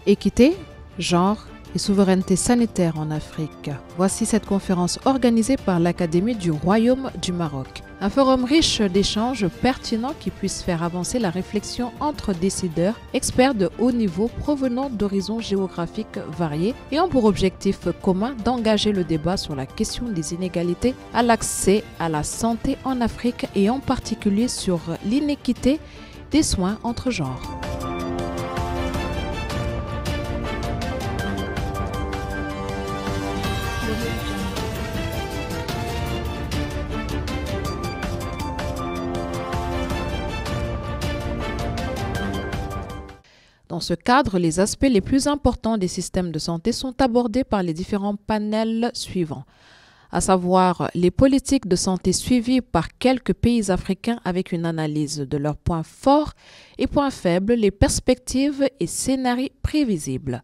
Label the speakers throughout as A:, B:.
A: Équité, genre et souveraineté sanitaire en Afrique. Voici cette conférence organisée par l'Académie du Royaume du Maroc. Un forum riche d'échanges pertinents qui puisse faire avancer la réflexion entre décideurs, experts de haut niveau provenant d'horizons géographiques variés et ont pour objectif commun d'engager le débat sur la question des inégalités à l'accès à la santé en Afrique et en particulier sur l'inéquité des soins entre genres. Dans ce cadre, les aspects les plus importants des systèmes de santé sont abordés par les différents panels suivants, à savoir les politiques de santé suivies par quelques pays africains avec une analyse de leurs points forts et points faibles, les perspectives et scénarios prévisibles,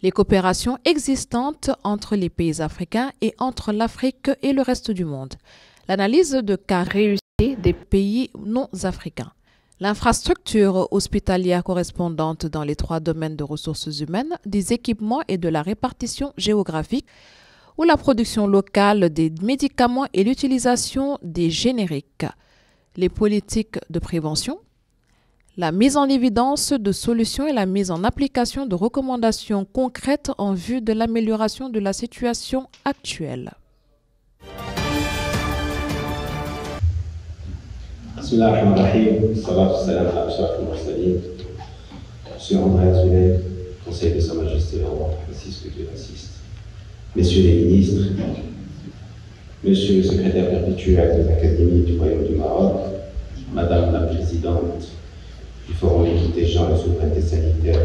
A: les coopérations existantes entre les pays africains et entre l'Afrique et le reste du monde, l'analyse de cas réussis des pays non africains, l'infrastructure hospitalière correspondante dans les 3 domaines de ressources humaines, des équipements et de la répartition géographique, ou la production locale des médicaments et l'utilisation des génériques, les politiques de prévention, la mise en évidence de solutions et la mise en application de recommandations concrètes en vue de l'amélioration de la situation actuelle.
B: Bismillahirrahmanirrahim. Salatu salam ala ashraf al-mursalin. Monsieur André Azoulay, conseiller de Sa Majesté le Roi Francis que Dieu assiste. Messieurs les ministres, Monsieur le secrétaire perpétuel de l'Académie du Royaume du Maroc, Madame la Présidente du Forum Équité Genre et Souveraineté Sanitaire,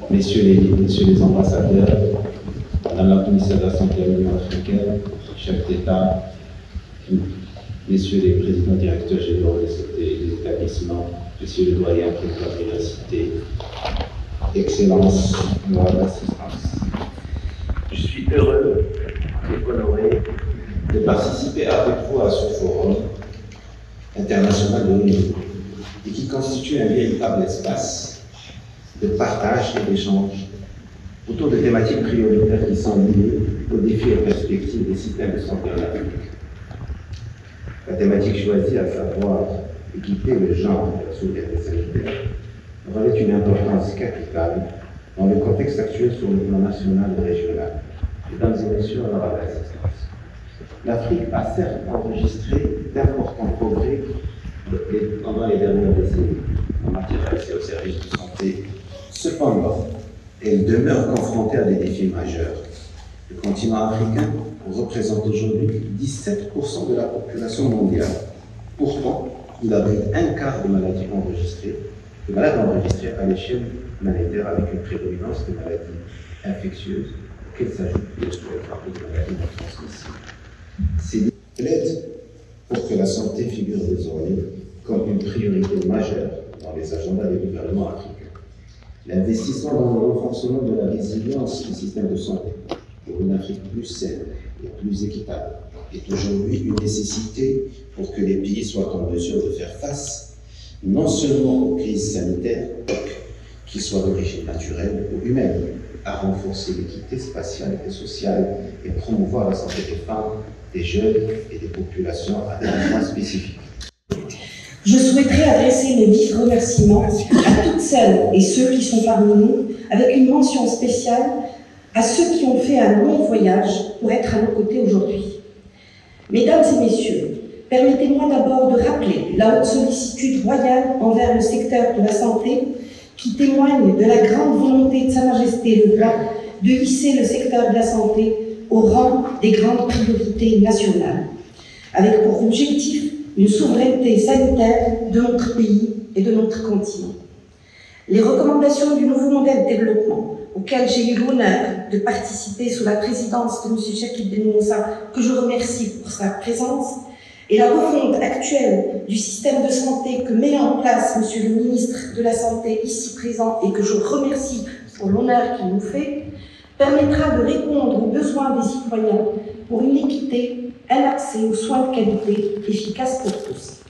B: Messieurs les ambassadeurs, Madame la Commissaire de la Santé de l'Union africaine, chefs d'État, Messieurs les présidents directeurs généraux des établissements, Messieurs le doyen président de l'université, Excellences, honorable assistance. Je suis heureux et honoré de participer avec vous à ce forum international de haut niveau et qui constitue un véritable espace de partage et d'échange autour de thématiques prioritaires qui sont liées aux défis et perspectives des systèmes de santé en Afrique. La thématique choisie, à savoir équiper le genre de la souveraineté sanitaire, revêt une importance capitale dans le contexte actuel sur le plan national et régional. Mesdames et messieurs, honorables assistance, l'Afrique a certes enregistré d'importants progrès pendant les dernières décennies en matière d'accès aux services de santé. Cependant, elle demeure confrontée à des défis majeurs. Le continent africain représente aujourd'hui 17% de la population mondiale. Pourtant, il abrite un quart des malades enregistrées à l'échelle planétaire avec une prédominance de maladies infectieuses auxquelles s'ajoutent les maladies non transmissibles. Ces plaident pour que la santé figure désormais comme une priorité majeure dans les agendas des gouvernements africains. L'investissement dans le renforcement de la résilience du système de santé pour une Afrique plus saine et plus équitable est aujourd'hui une nécessité pour que les pays soient en mesure de faire face non seulement aux crises sanitaires, qui soient d'origine naturelle ou humaine, à renforcer l'équité spatiale et sociale et promouvoir la santé des femmes, des jeunes et des populations à des besoins spécifiques.
C: Je souhaiterais adresser mes vifs remerciements à toutes celles et ceux qui sont parmi nous, avec une mention spéciale à ceux qui ont fait un long voyage pour être à nos côtés aujourd'hui. Mesdames et messieurs, permettez-moi d'abord de rappeler la haute sollicitude royale envers le secteur de la santé qui témoigne de la grande volonté de Sa Majesté le Roi de hisser le secteur de la santé au rang des grandes priorités nationales, avec pour objectif une souveraineté sanitaire de notre pays et de notre continent. Les recommandations du nouveau modèle de développement auquel j'ai eu l'honneur de participer sous la présidence de M. Chakib Ben Moussa, que je remercie pour sa présence, et la refonte actuelle du système de santé que met en place M. le ministre de la Santé ici présent et que je remercie pour l'honneur qu'il nous fait, permettra de répondre aux besoins des citoyens pour une équité, un accès aux soins de qualité efficaces pour tous.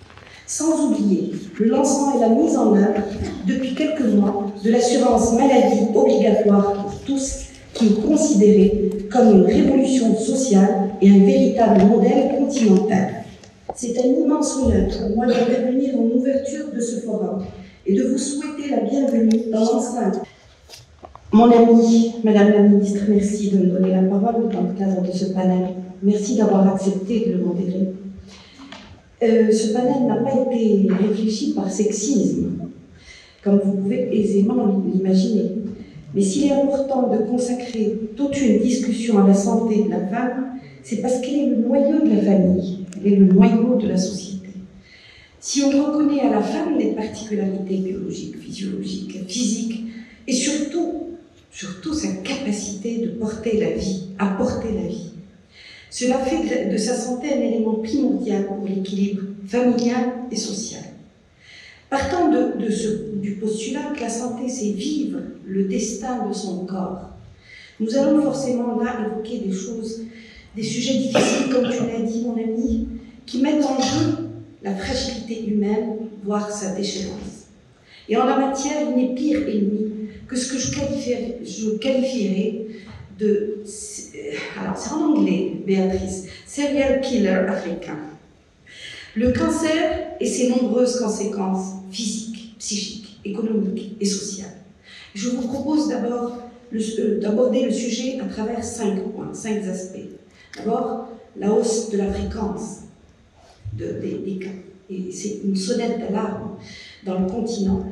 C: Sans oublier le lancement et la mise en œuvre, depuis quelques mois, de l'assurance maladie obligatoire pour tous, qui est considérée comme une révolution sociale et un véritable modèle continental. C'est un immense honneur pour moi d'intervenir en ouverture de ce forum et de vous souhaiter la bienvenue dans l'enceinte. Mon amie, Madame la Ministre, merci de me donner la parole dans le cadre de ce panel. Merci d'avoir accepté de le modérer. Ce panel n'a pas été réfléchi par sexisme, comme vous pouvez aisément l'imaginer. Mais s'il est important de consacrer toute une discussion à la santé de la femme, c'est parce qu'elle est le noyau de la famille, elle est le noyau de la société. Si on reconnaît à la femme des particularités biologiques, physiologiques, physiques, et surtout sa capacité de porter la vie, à porter la vie, cela fait de sa santé un élément primordial pour l'équilibre familial et social. Partant du postulat que la santé, c'est vivre le destin de son corps, nous allons forcément là évoquer des choses, des sujets difficiles, comme tu l'as dit, mon ami, qui mettent en jeu la fragilité humaine, voire sa déchéance. Et en la matière, il n'est pire ennemi que ce que je qualifierais de, alors c'est en anglais, Béatrice, serial killer africain. Le cancer et ses nombreuses conséquences physiques, psychiques, économiques et sociales. Je vous propose d'abord d'aborder le sujet à travers 5 points, 5 aspects. D'abord, la hausse de la fréquence des cas. Et c'est une sonnette d'alarme dans le continent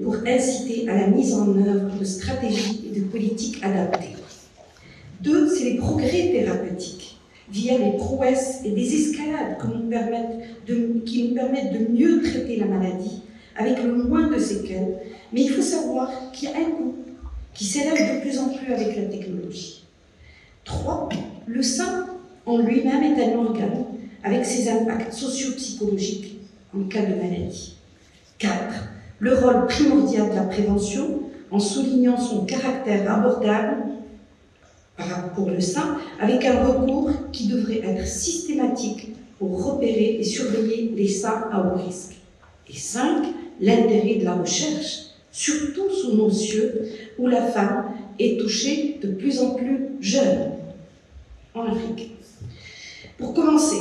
C: pour inciter à la mise en œuvre de stratégies et de politiques adaptées. 2, c'est les progrès thérapeutiques via les prouesses et des escalades qui nous permettent de mieux traiter la maladie avec le moins de séquelles. Mais il faut savoir qu'il y a un coût qui s'élève de plus en plus avec la technologie. 3, le sein en lui-même est un organe avec ses impacts socio-psychologiques en cas de maladie. 4, le rôle primordial de la prévention en soulignant son caractère abordable pour le sein avec un recours qui devrait être systématique pour repérer et surveiller les seins à haut risque. Et 5, l'intérêt de la recherche, surtout sous nos cieux où la femme est touchée de plus en plus jeune en Afrique. Pour commencer,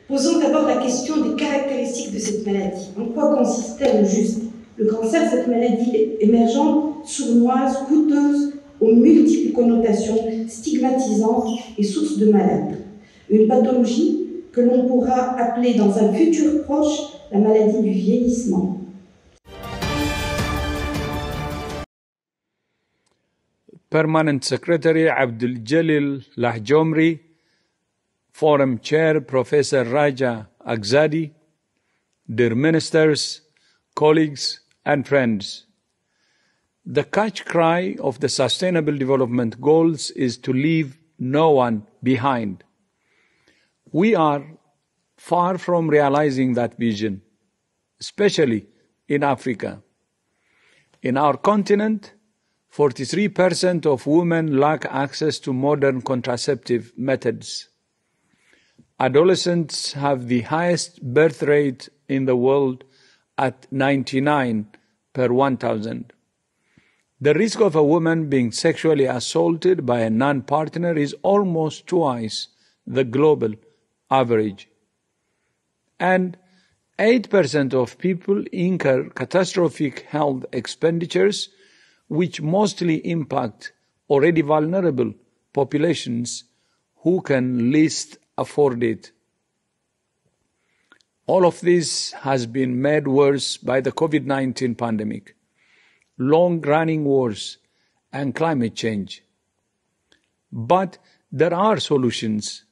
C: posons d'abord la question des caractéristiques de cette maladie. En quoi consiste-t-elle au juste? Le cancer, cette maladie émergente, sournoise, coûteuse, aux multiples connotations, stigmatisantes et source de mal-être. Une pathologie que l'on pourra appeler dans un futur proche la maladie du vieillissement.
D: Permanent Secretary Abdul Jalil Lahjomri, Forum Chair Professor Raja Agzadi, dear ministers, colleagues and friends. The catch cry of the Sustainable Development Goals is to leave no one behind. We are far from realizing that vision, especially in Africa. In our continent, 43% of women lack access to modern contraceptive methods. Adolescents have the highest birth rate in the world at 99 per 1,000. The risk of a woman being sexually assaulted by a non-partner is almost twice the global average. And 8% of people incur catastrophic health expenditures which mostly impact already vulnerable populations who can least afford it. All of this has been made worse by the COVID-19 pandemic, long-running wars, and climate change. But there are solutions.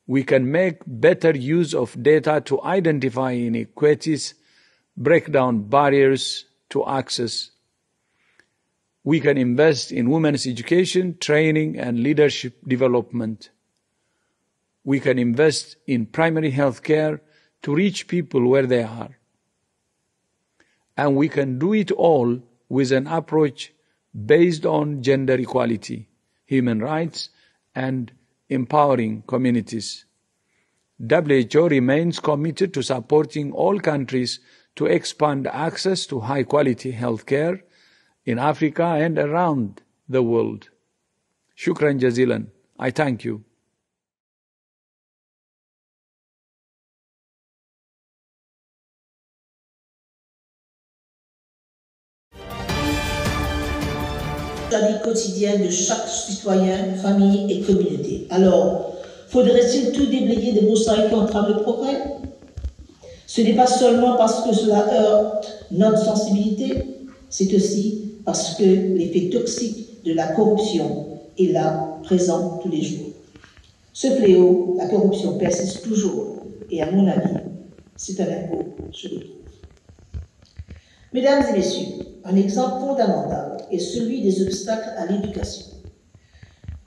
D: We can make better use of data to identify inequities, break down barriers to access. We can invest in women's education, training, and leadership development. We can invest in primary health care to reach people where they are. And we can do it all with an approach based on gender equality, human rights, and empowering communities. WHO remains committed to supporting all countries to expand access to high-quality health care in Africa and around the world. Shukran jazilan. I thank you.
E: La vie quotidienne de chaque citoyen, famille et communauté. Alors, faudrait-il tout déblayer des broussailles qui entravent le progrès? Ce n'est pas seulement parce que cela heurte notre sensibilité, c'est aussi parce que l'effet toxique de la corruption est là, présent tous les jours. Ce fléau, la corruption, persiste toujours et à mon avis, c'est un impôt sur les pauvres. Mesdames et messieurs, un exemple fondamental est celui des obstacles à l'éducation.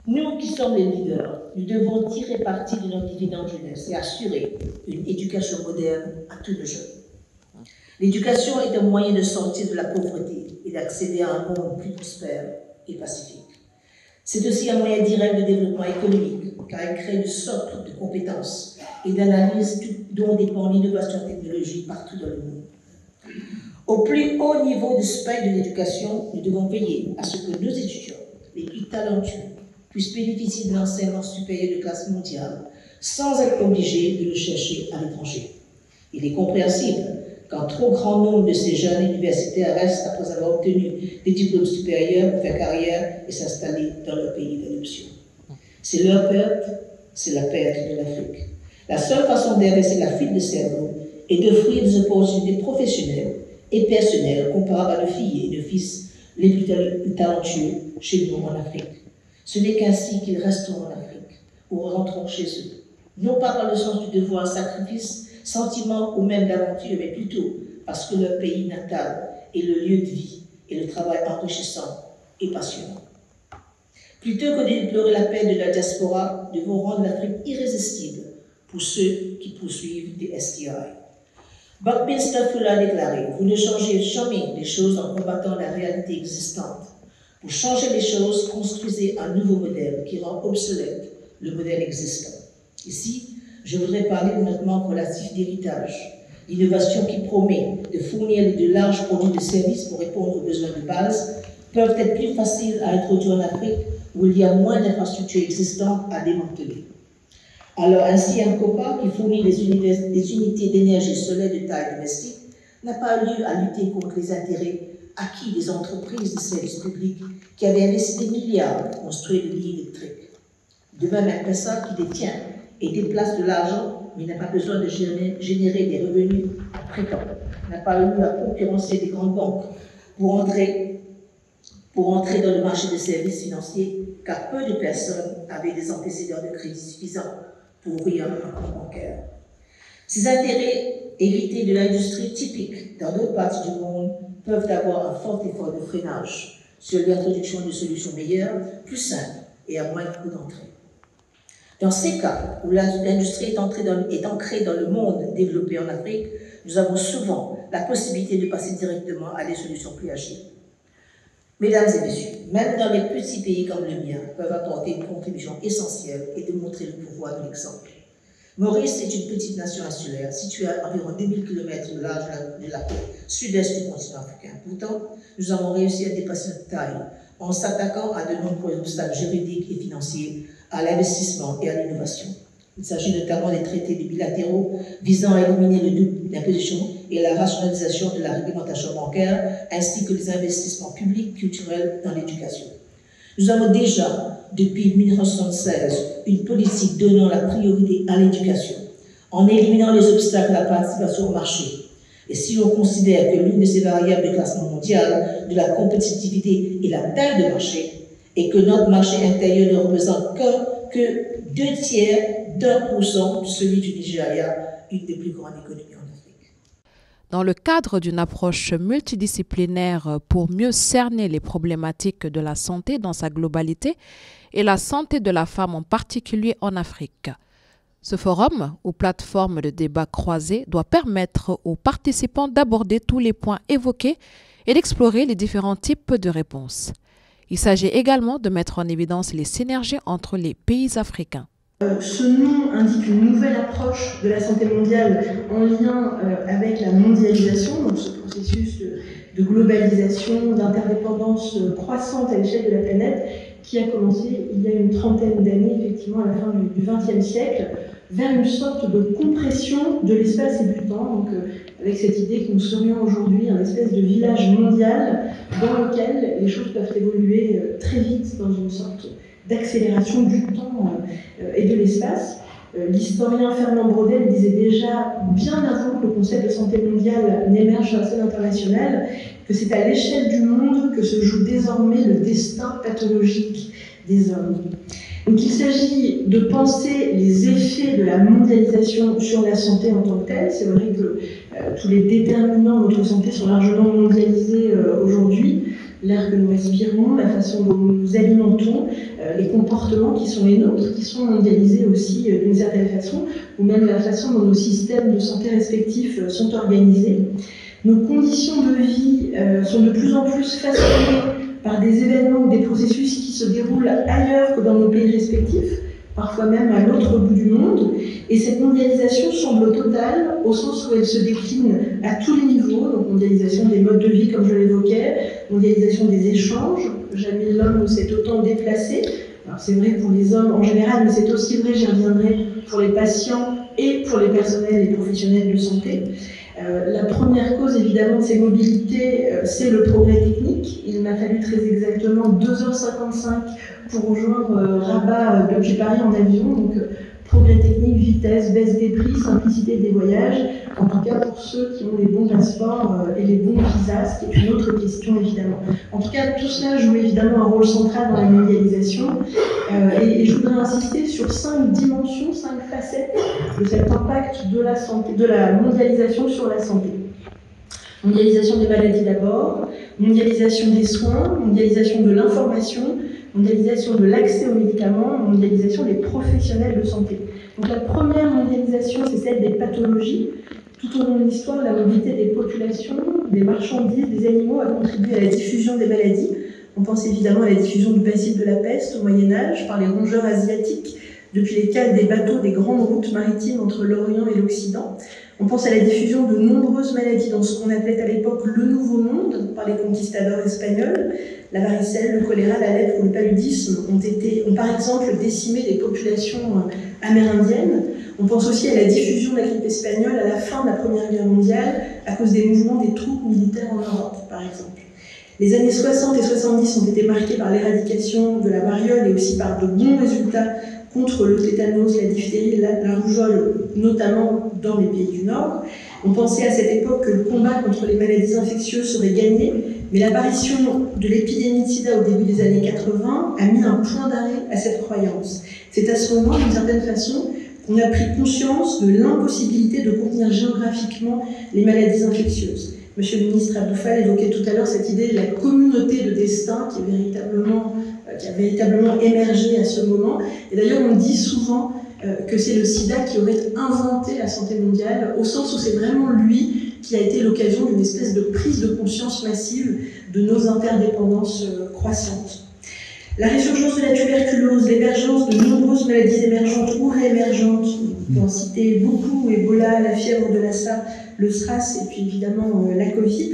E: Nous qui sommes les leaders, nous devons tirer parti de notre dividende jeunesse et assurer une éducation moderne à tous nos jeunes. L'éducation est un moyen de sortir de la pauvreté et d'accéder à un monde plus prospère et pacifique. C'est aussi un moyen direct de développement économique, car elle crée une socle de compétences et d'analyse dont dépend l'innovation technologique partout dans le monde. Au plus haut niveau du spectre de l'éducation, nous devons veiller à ce que nos étudiants, les plus talentueux, puissent bénéficier de l'enseignement supérieur de classe mondiale sans être obligés de le chercher à l'étranger. Il est compréhensible qu'un trop grand nombre de ces jeunes universitaires restent après avoir obtenu des diplômes supérieurs pour faire carrière et s'installer dans leur pays d'adoption. C'est leur perte, c'est la perte de l'Afrique. La seule façon d'inverser la fuite de cerveau est d'offrir des opportunités professionnelles et personnelles comparables à nos filles et nos fils les plus talentueux chez nous en Afrique. Ce n'est qu'ainsi qu'ils resteront en Afrique ou rentreront chez eux. Non pas par le sens du devoir, sacrifice, sentiment ou même d'aventure, mais plutôt parce que leur pays natal est le lieu de vie et le travail enrichissant et passionnant. Plutôt que de déplorer la paix de la diaspora, nous devons rendre l'Afrique irrésistible pour ceux qui poursuivent des STI. Buckminster Fuller a déclaré « Vous ne changez jamais les choses en combattant la réalité existante. Pour changer les choses, construisez un nouveau modèle qui rend obsolète le modèle existant. » Ici, je voudrais parler de notre manque relatif d'héritage, l'innovation qui promet de fournir de larges produits de services pour répondre aux besoins de base peuvent être plus faciles à introduire en Afrique où il y a moins d'infrastructures existantes à démanteler. Alors ainsi, un COPA qui fournit des unités d'énergie solaire de taille domestique n'a pas lieu à lutter contre les intérêts acquis des entreprises de services publics qui avaient investi des milliards pour construire des lignes électriques. De même, un PESA qui détient et déplace de l'argent, mais n'a pas besoin de générer des revenus fréquents, n'a pas eu à concurrencer des grandes banques pour entrer dans le marché des services financiers, car peu de personnes avaient des antécédents de crédit suffisants pour ouvrir un compte bancaire. Ces intérêts hérités de l'industrie typique dans d'autres parties du monde peuvent avoir un fort effort de freinage sur l'introduction de solutions meilleures, plus simples et à moins de coûts d'entrée. Dans ces cas où l'industrie est ancrée dans le monde développé en Afrique, nous avons souvent la possibilité de passer directement à des solutions plus agiles. Mesdames et messieurs, même dans les petits pays comme le mien, peuvent apporter une contribution essentielle et démontrer le pouvoir de l'exemple. Maurice est une petite nation insulaire située à environ 2000 km de large de la côte sud-est du continent africain. Pourtant, nous avons réussi à dépasser notre taille en s'attaquant à de nombreux obstacles juridiques et financiers, à l'investissement et à l'innovation. Il s'agit notamment des traités bilatéraux visant à éliminer le double d'imposition et la rationalisation de la réglementation bancaire, ainsi que les investissements publics culturels dans l'éducation. Nous avons déjà, depuis 1976, une politique donnant la priorité à l'éducation, en éliminant les obstacles à la participation au marché. Et si l'on considère que l'une de ces variables de classement mondial de la compétitivité est la taille de marché, et que notre marché intérieur ne représente que 2/3 de celui du Nigeria, une des plus grandes économies en Afrique.
A: Dans le cadre d'une approche multidisciplinaire pour mieux cerner les problématiques de la santé dans sa globalité et la santé de la femme en particulier en Afrique. Ce forum, ou plateforme de débat croisé, doit permettre aux participants d'aborder tous les points évoqués et d'explorer les différents types de réponses. Il s'agit également de mettre en évidence les synergies entre les pays africains.
F: Ce nom indique une nouvelle approche de la santé mondiale en lien avec la mondialisation, donc ce processus de globalisation, d'interdépendance croissante à l'échelle de la planète, qui a commencé il y a une trentaine d'années, effectivement à la fin du XXe siècle, vers une sorte de compression de l'espace et du temps, donc avec cette idée que nous serions aujourd'hui un espèce de village mondial dans lequel les choses peuvent évoluer très vite dans une sorte d'accélération du temps et de l'espace. L'historien Fernand Braudel disait déjà, bien avant que le concept de santé mondiale n'émerge sur la scène internationale, que c'est à l'échelle du monde que se joue désormais le destin pathologique des hommes. Donc il s'agit de penser les effets de la mondialisation sur la santé en tant que telle. C'est vrai que tous les déterminants de notre santé sont largement mondialisés aujourd'hui. L'air que nous respirons, la façon dont nous nous alimentons, les comportements qui sont les nôtres, qui sont mondialisés aussi d'une certaine façon, ou même la façon dont nos systèmes de santé respectifs sont organisés. Nos conditions de vie sont de plus en plus façonnées par des événements ou des processus qui se déroulent ailleurs que dans nos pays respectifs, parfois même à l'autre bout du monde, et cette mondialisation semble totale au sens où elle se décline à tous les niveaux, donc mondialisation des modes de vie comme je l'évoquais, mondialisation des échanges, jamais l'homme ne s'est autant déplacé, alors c'est vrai pour les hommes en général, mais c'est aussi vrai, j'y reviendrai, pour les patients et pour les personnels et professionnels de santé. La première cause, évidemment, de ces mobilités, c'est le progrès technique. Il m'a fallu très exactement 2h55 pour rejoindre Rabat depuis Paris en avion. Donc, progrès technique, vitesse, baisse des prix, simplicité des voyages. En tout cas, pour ceux qui ont les bons passeports et les bons visas, ce qui est une autre question, évidemment. En tout cas, tout cela joue évidemment un rôle central dans la mondialisation. Et je voudrais insister sur 5 dimensions, 5 facettes de cet impact de la santé, de la mondialisation sur la santé. Mondialisation des maladies d'abord, mondialisation des soins, mondialisation de l'information, mondialisation de l'accès aux médicaments, mondialisation des professionnels de santé. Donc la première mondialisation, c'est celle des pathologies. Tout au long de l'histoire, la mobilité des populations, des marchandises, des animaux a contribué à la diffusion des maladies. On pense évidemment à la diffusion du bacille de la peste au Moyen-Âge par les rongeurs asiatiques, depuis les cales des bateaux des grandes routes maritimes entre l'Orient et l'Occident. On pense à la diffusion de nombreuses maladies dans ce qu'on appelait à l'époque le Nouveau Monde par les conquistadors espagnols. La varicelle, le choléra, la lèpre ou le paludisme ont par exemple décimé des populations amérindiennes. On pense aussi à la diffusion de la grippe espagnole à la fin de la Première Guerre mondiale à cause des mouvements des troupes militaires en Europe, par exemple. Les années 60 et 70 ont été marquées par l'éradication de la variole et aussi par de bons résultats contre le tétanos, la diphtérie, la rougeole, notamment dans les pays du Nord. On pensait à cette époque que le combat contre les maladies infectieuses serait gagné, mais l'apparition de l'épidémie de sida au début des années 80 a mis un point d'arrêt à cette croyance. C'est à ce moment, d'une certaine façon, qu'on a pris conscience de l'impossibilité de contenir géographiquement les maladies infectieuses. Monsieur le ministre Abdoufal évoquait tout à l'heure cette idée de la communauté de destin qui a véritablement émergé à ce moment. Et d'ailleurs, on dit souvent que c'est le sida qui aurait inventé la santé mondiale, au sens où c'est vraiment lui qui a été l'occasion d'une espèce de prise de conscience massive de nos interdépendances croissantes. La résurgence de la tuberculose, l'émergence de nombreuses maladies émergentes ou réémergentes, on peut en citer beaucoup, Ebola, la fièvre de Lassa, le SRAS et puis évidemment la Covid,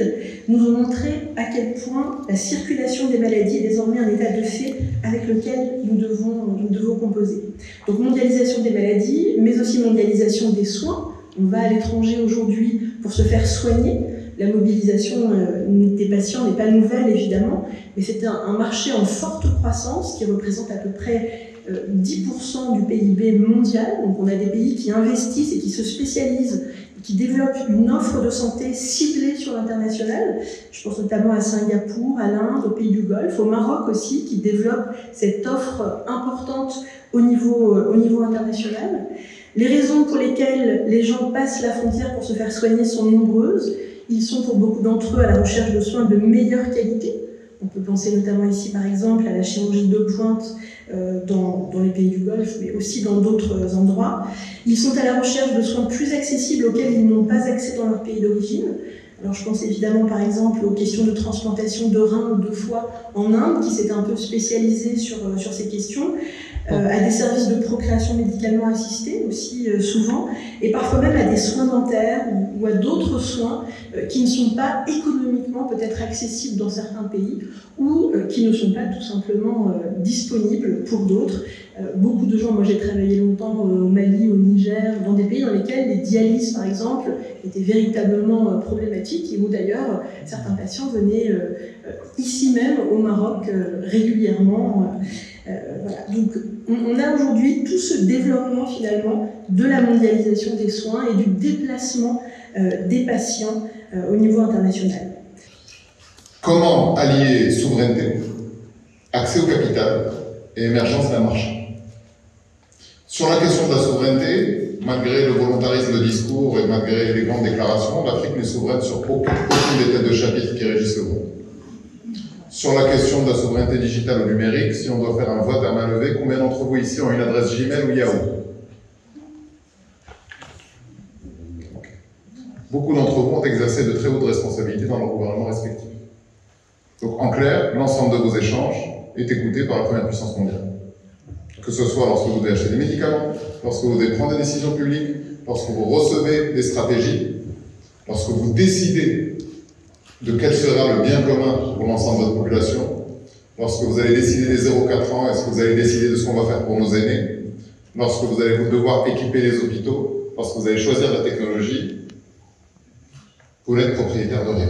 F: nous ont montré à quel point la circulation des maladies est désormais un état de fait avec lequel nous devons composer. Donc mondialisation des maladies, mais aussi mondialisation des soins. On va à l'étranger aujourd'hui pour se faire soigner. La mobilisation des patients n'est pas nouvelle, évidemment, mais c'est un marché en forte croissance qui représente à peu près 10% du PIB mondial. Donc on a des pays qui investissent et qui se spécialisent, qui développent une offre de santé ciblée sur l'international. Je pense notamment à Singapour, à l'Inde, aux pays du Golfe, au Maroc aussi, qui développent cette offre importante au niveau international. Les raisons pour lesquelles les gens passent la frontière pour se faire soigner sont nombreuses. Ils sont pour beaucoup d'entre eux à la recherche de soins de meilleure qualité. On peut penser notamment ici, par exemple, à la chirurgie de pointe dans les pays du Golfe, mais aussi dans d'autres endroits. Ils sont à la recherche de soins plus accessibles auxquels ils n'ont pas accès dans leur pays d'origine. Alors je pense évidemment, par exemple, aux questions de transplantation de reins ou de foie en Inde, qui s'est un peu spécialisée sur ces questions. à des services de procréation médicalement assistée aussi souvent, et parfois même à des soins dentaires ou à d'autres soins qui ne sont pas économiquement peut-être accessibles dans certains pays ou qui ne sont pas tout simplement disponibles pour d'autres. Beaucoup de gens, moi j'ai travaillé longtemps au Mali, au Niger, dans des pays dans lesquels les dialyses par exemple étaient véritablement problématiques et où d'ailleurs certains patients venaient ici même au Maroc régulièrement. Voilà. Donc on a aujourd'hui tout ce développement finalement de la mondialisation des soins et du déplacement des patients au niveau international.
G: Comment allier souveraineté, accès au capital et émergence d'un marché? Sur la question de la souveraineté, malgré le volontarisme de discours et malgré les grandes déclarations, l'Afrique n'est souveraine sur aucune des têtes de chapitre qui régissent le monde. Sur la question de la souveraineté digitale ou numérique, si on doit faire un vote à main levée, combien d'entre vous ici ont une adresse Gmail ou Yahoo? Beaucoup d'entre vous ont exercé de très hautes responsabilités dans leur gouvernement respectif. Donc en clair, l'ensemble de vos échanges est écouté par la première puissance mondiale. Que ce soit lorsque vous devez acheter des médicaments, lorsque vous devez prendre des décisions publiques, lorsque vous recevez des stratégies, lorsque vous décidez de quel sera le bien commun pour l'ensemble de votre population, lorsque vous allez décider des 0-4 ans, est-ce que vous allez décider de ce qu'on va faire pour nos aînés, lorsque vous allez devoir équiper les hôpitaux, lorsque vous allez choisir la technologie, vous n'êtes propriétaire de rien.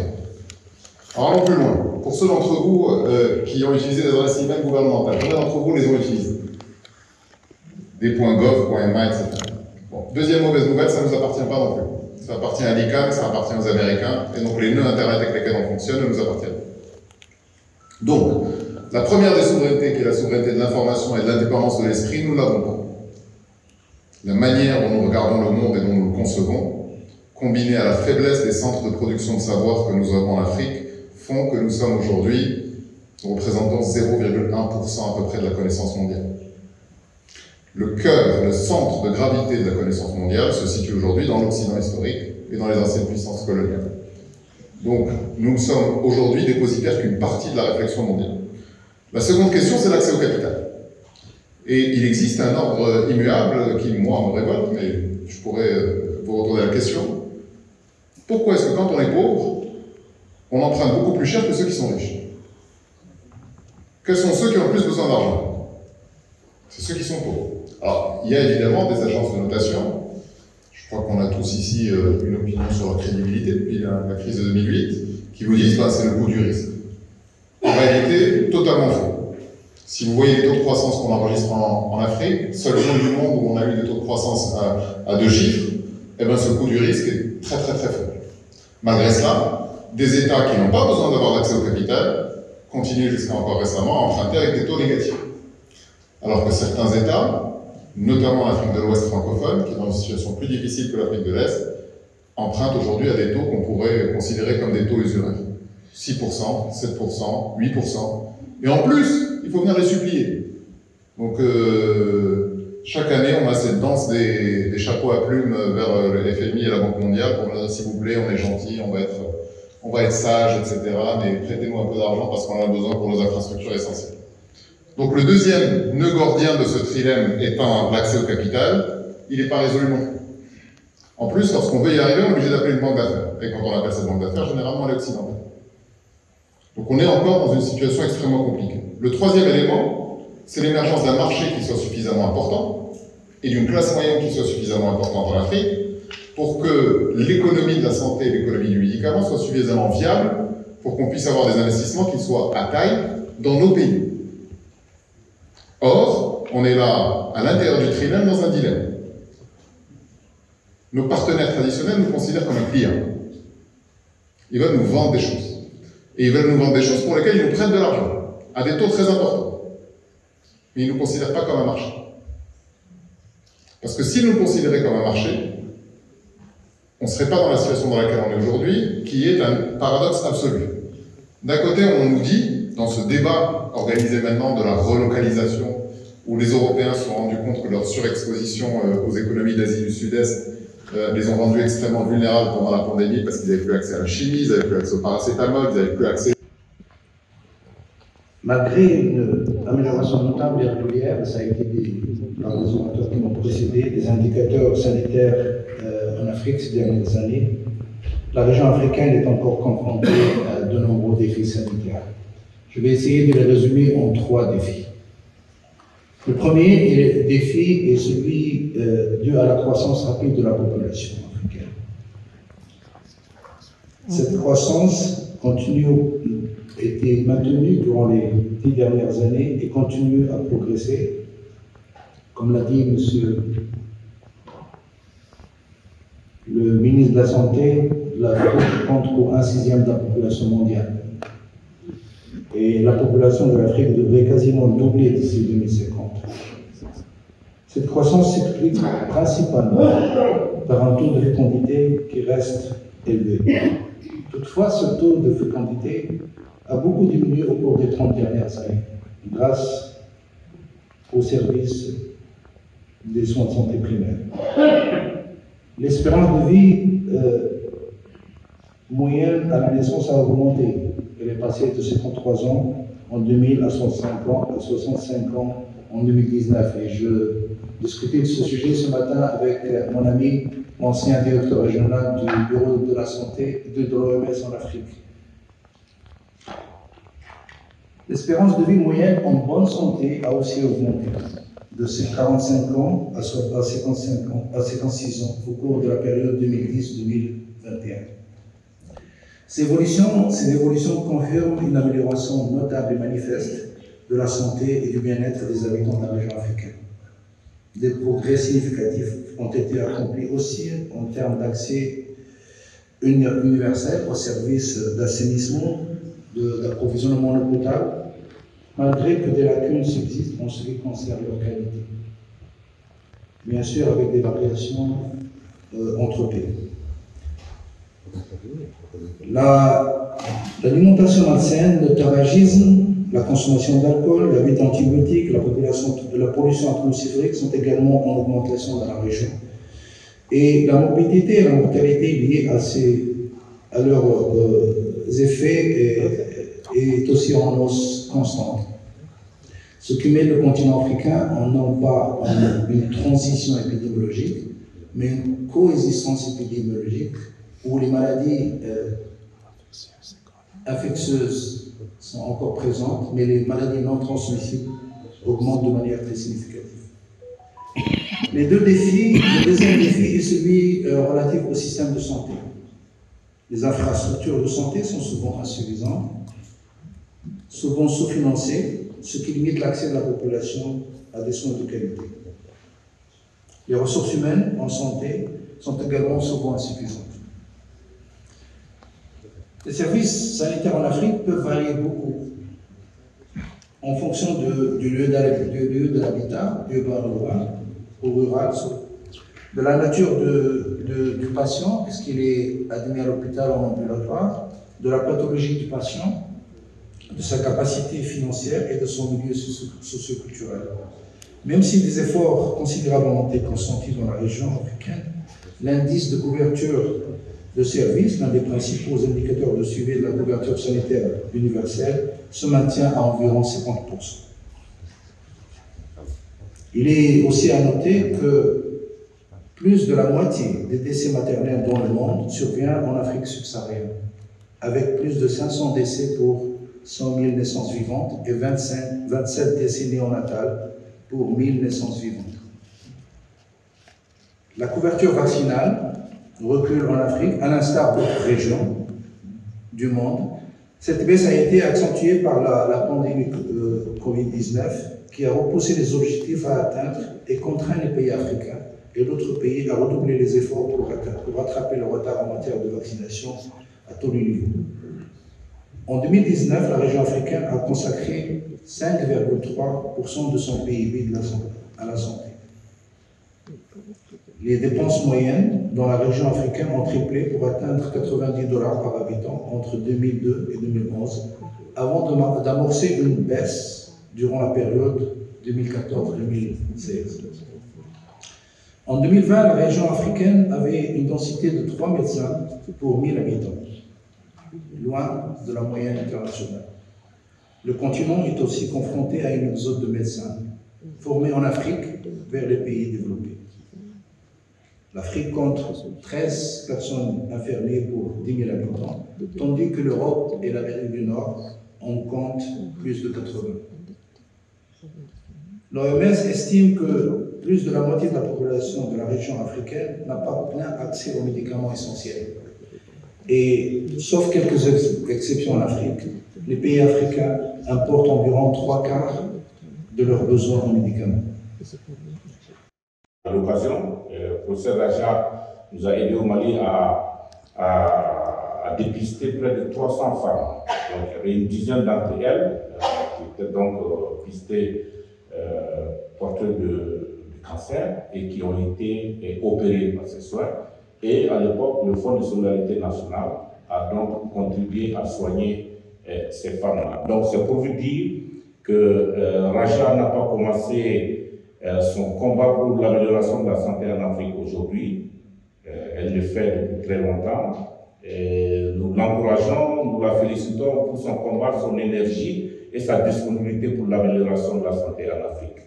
G: Alors allons plus loin. Pour ceux d'entre vous qui ont utilisé des adresses email gouvernementales, combien d'entre vous les ont utilisées? Des .gov, .ma, etc. Bon. Deuxième mauvaise nouvelle, ça ne nous appartient pas non plus. Ça appartient à l'ICANN, ça appartient aux Américains, et donc les nœuds Internet avec lesquels on fonctionne ne nous appartiennent pas. Donc, la première des souverainetés, qui est la souveraineté de l'information et de l'indépendance de l'esprit, nous l'avons pas. La manière dont nous regardons le monde et dont nous le concevons, combinée à la faiblesse des centres de production de savoir que nous avons en Afrique, font que nous sommes aujourd'hui, nous représentons 0,1% à peu près de la connaissance mondiale. Le cœur, le centre de gravité de la connaissance mondiale se situe aujourd'hui dans l'Occident historique et dans les anciennes puissances coloniales. Donc, nous sommes aujourd'hui dépositaires qu'une partie de la réflexion mondiale. La seconde question, c'est l'accès au capital. Et il existe un ordre immuable qui, moi, me révolte, mais je pourrais vous retourner la question. Pourquoi est-ce que quand on est pauvre, on emprunte beaucoup plus cher que ceux qui sont riches? Quels sont ceux qui ont le plus besoin d'argent? C'est ceux qui sont pauvres. Alors, il y a évidemment des agences de notation. Je crois qu'on a tous ici une opinion sur leur crédibilité depuis la crise de 2008, qui vous disent que c'est le coût du risque. En réalité, totalement faux. Si vous voyez les taux de croissance qu'on enregistre en Afrique, seule zone du monde où on a eu des taux de croissance à 2 chiffres, eh bien ce coût du risque est très très très faible. Malgré cela, des États qui n'ont pas besoin d'avoir accès au capital continuent jusqu'à encore récemment à emprunter avec des taux négatifs. Alors que certains États, notamment l'Afrique de l'Ouest francophone, qui est dans une situation plus difficile que l'Afrique de l'Est, empruntent aujourd'hui à des taux qu'on pourrait considérer comme des taux usuraires. 6%, 7%, 8%. Et en plus, il faut venir les supplier. Donc, chaque année, on a cette danse des chapeaux à plumes vers le FMI et la Banque mondiale pour dire, s'il vous plaît, on est gentil, on va être sage, etc. Mais prêtez-nous un peu d'argent parce qu'on en a besoin pour nos infrastructures essentielles. Donc le deuxième nœud gordien de ce trilemme étant l'accès au capital, il n'est pas résolu non plus. En plus, lorsqu'on veut y arriver, on est obligé d'appeler une banque d'affaires. Et quand on appelle cette banque d'affaires, généralement elle est occidentale. Donc on est encore dans une situation extrêmement compliquée. Le troisième élément, c'est l'émergence d'un marché qui soit suffisamment important et d'une classe moyenne qui soit suffisamment importante en Afrique pour que l'économie de la santé et l'économie du médicament soient suffisamment viables pour qu'on puisse avoir des investissements qui soient à taille dans nos pays. Or, on est là, à l'intérieur du trilemme, dans un dilemme. Nos partenaires traditionnels nous considèrent comme un client. Ils veulent nous vendre des choses. Et ils veulent nous vendre des choses pour lesquelles ils nous prennent de l'argent, à des taux très importants. Mais ils ne nous considèrent pas comme un marché. Parce que s'ils nous considéraient comme un marché, on ne serait pas dans la situation dans laquelle on est aujourd'hui, qui est un paradoxe absolu. D'un côté, on nous dit, dans ce débat organisé maintenant de la relocalisation, où les Européens se sont rendus compte que leur surexposition aux économies d'Asie du Sud-Est les ont rendus extrêmement vulnérables pendant la pandémie parce qu'ils n'avaient plus accès à la chimie, ils n'avaient plus accès au paracétamol, ils n'avaient plus accès
H: Malgré une amélioration notable et régulière, ça a été dit par les orateurs qui m'ont précédé, des indicateurs sanitaires en Afrique ces dernières années, la région africaine est encore confrontée à de nombreux défis sanitaires. Je vais essayer de les résumer en 3 défis. Le premier défi est celui dû à la croissance rapide de la population africaine. Cette croissance était maintenue durant les 10 dernières années et continue à progresser. Comme l'a dit le ministre de la Santé, l'Afrique compte pour 1/6 de la population mondiale. Et la population de l'Afrique devrait quasiment doubler d'ici 2050. Cette croissance s'explique principalement par un taux de fécondité qui reste élevé. Toutefois, ce taux de fécondité a beaucoup diminué au cours des 30 dernières années, grâce aux services des soins de santé primaires. L'espérance de vie moyenne à la naissance a augmenté. Elle est passée de 53 ans en 2000 à 65 ans en 2019. Et je discutais de ce sujet ce matin avec mon ami, l'ancien directeur régional du Bureau de la Santé de l'OMS en Afrique. L'espérance de vie moyenne en bonne santé a aussi augmenté, de 45 ans à 56 ans au cours de la période 2010-2021. Ces évolutions confirment une amélioration notable et manifeste de la santé et du bien-être des habitants de la région africaine. Des progrès significatifs ont été accomplis aussi en termes d'accès universel aux services d'assainissement, d'approvisionnement en eau potable, malgré que des lacunes subsistent en ce qui concerne leur qualité. Bien sûr, avec des variations entre pays. L'alimentation malsaine, le tabagisme, la consommation d'alcool, l'abus d'antibiotiques, la pollution atmosphérique sont également en augmentation dans la région. Et la morbidité et la mortalité liées à leurs effets est aussi en hausse constante. Ce qui met le continent africain non pas en une transition épidémiologique, mais une coexistence épidémiologique où les maladies infectieuses sont encore présentes, mais les maladies non transmissibles augmentent de manière très significative. Le deuxième défi est celui relatif au système de santé. Les infrastructures de santé sont souvent insuffisantes, souvent sous-financées, ce qui limite l'accès de la population à des soins de qualité. Les ressources humaines en santé sont également souvent insuffisantes. Les services sanitaires en Afrique peuvent varier beaucoup en fonction du lieu de l'habitat, urbain ou rural, de la nature du patient, est-ce qu'il est admis à l'hôpital ou en ambulatoire, de la pathologie du patient, de sa capacité financière et de son milieu socioculturel. Même si des efforts considérables ont été consentis dans la région africaine, l'indice de couverture de services, l'un des principaux indicateurs de suivi de la couverture sanitaire universelle, se maintient à environ 50%. Il est aussi à noter que plus de la moitié des décès maternels dans le monde survient en Afrique subsaharienne, avec plus de 500 décès pour 100 000 naissances vivantes et 27 décès néonatales pour 1000 naissances vivantes. La couverture vaccinale recule en Afrique, à l'instar d'autres régions du monde. Cette baisse a été accentuée par la pandémie Covid-19 qui a repoussé les objectifs à atteindre et contraint les pays africains et d'autres pays à redoubler les efforts pour rattraper le retard en matière de vaccination à tous les niveaux. En 2019, la région africaine a consacré 5,3% de son PIB à la santé. Les dépenses moyennes dans la région africaine ont triplé pour atteindre $90 par habitant entre 2002 et 2011, avant d'amorcer une baisse durant la période 2014-2016. En 2020, la région africaine avait une densité de 3 médecins pour 1000 habitants, loin de la moyenne internationale. Le continent est aussi confronté à une exode de médecins formés en Afrique vers les pays développés. L'Afrique compte 13 personnes infirmiers pour 10 000 habitants, tandis que l'Europe et l'Amérique du Nord en comptent plus de 80. L'OMS estime que plus de la moitié de la population de la région africaine n'a pas plein accès aux médicaments essentiels. Et, sauf quelques exceptions en Afrique, les pays africains importent environ 3/4 de leurs besoins en médicaments.
I: À l'occasion, le professeur Raja nous a aidé au Mali à dépister près de 300 femmes. Donc, il y avait une dizaine d'entre elles qui étaient donc pistées porteuses de cancer et qui ont été opérées par ces soins. Et à l'époque, le Fonds de solidarité nationale a donc contribué à soigner ces femmes-là. Donc, c'est pour vous dire que Raja n'a pas commencé son combat pour l'amélioration de la santé en Afrique aujourd'hui. Elle le fait depuis très longtemps. Et nous l'encourageons, nous la félicitons pour son combat, son énergie et sa disponibilité pour l'amélioration de la santé en Afrique.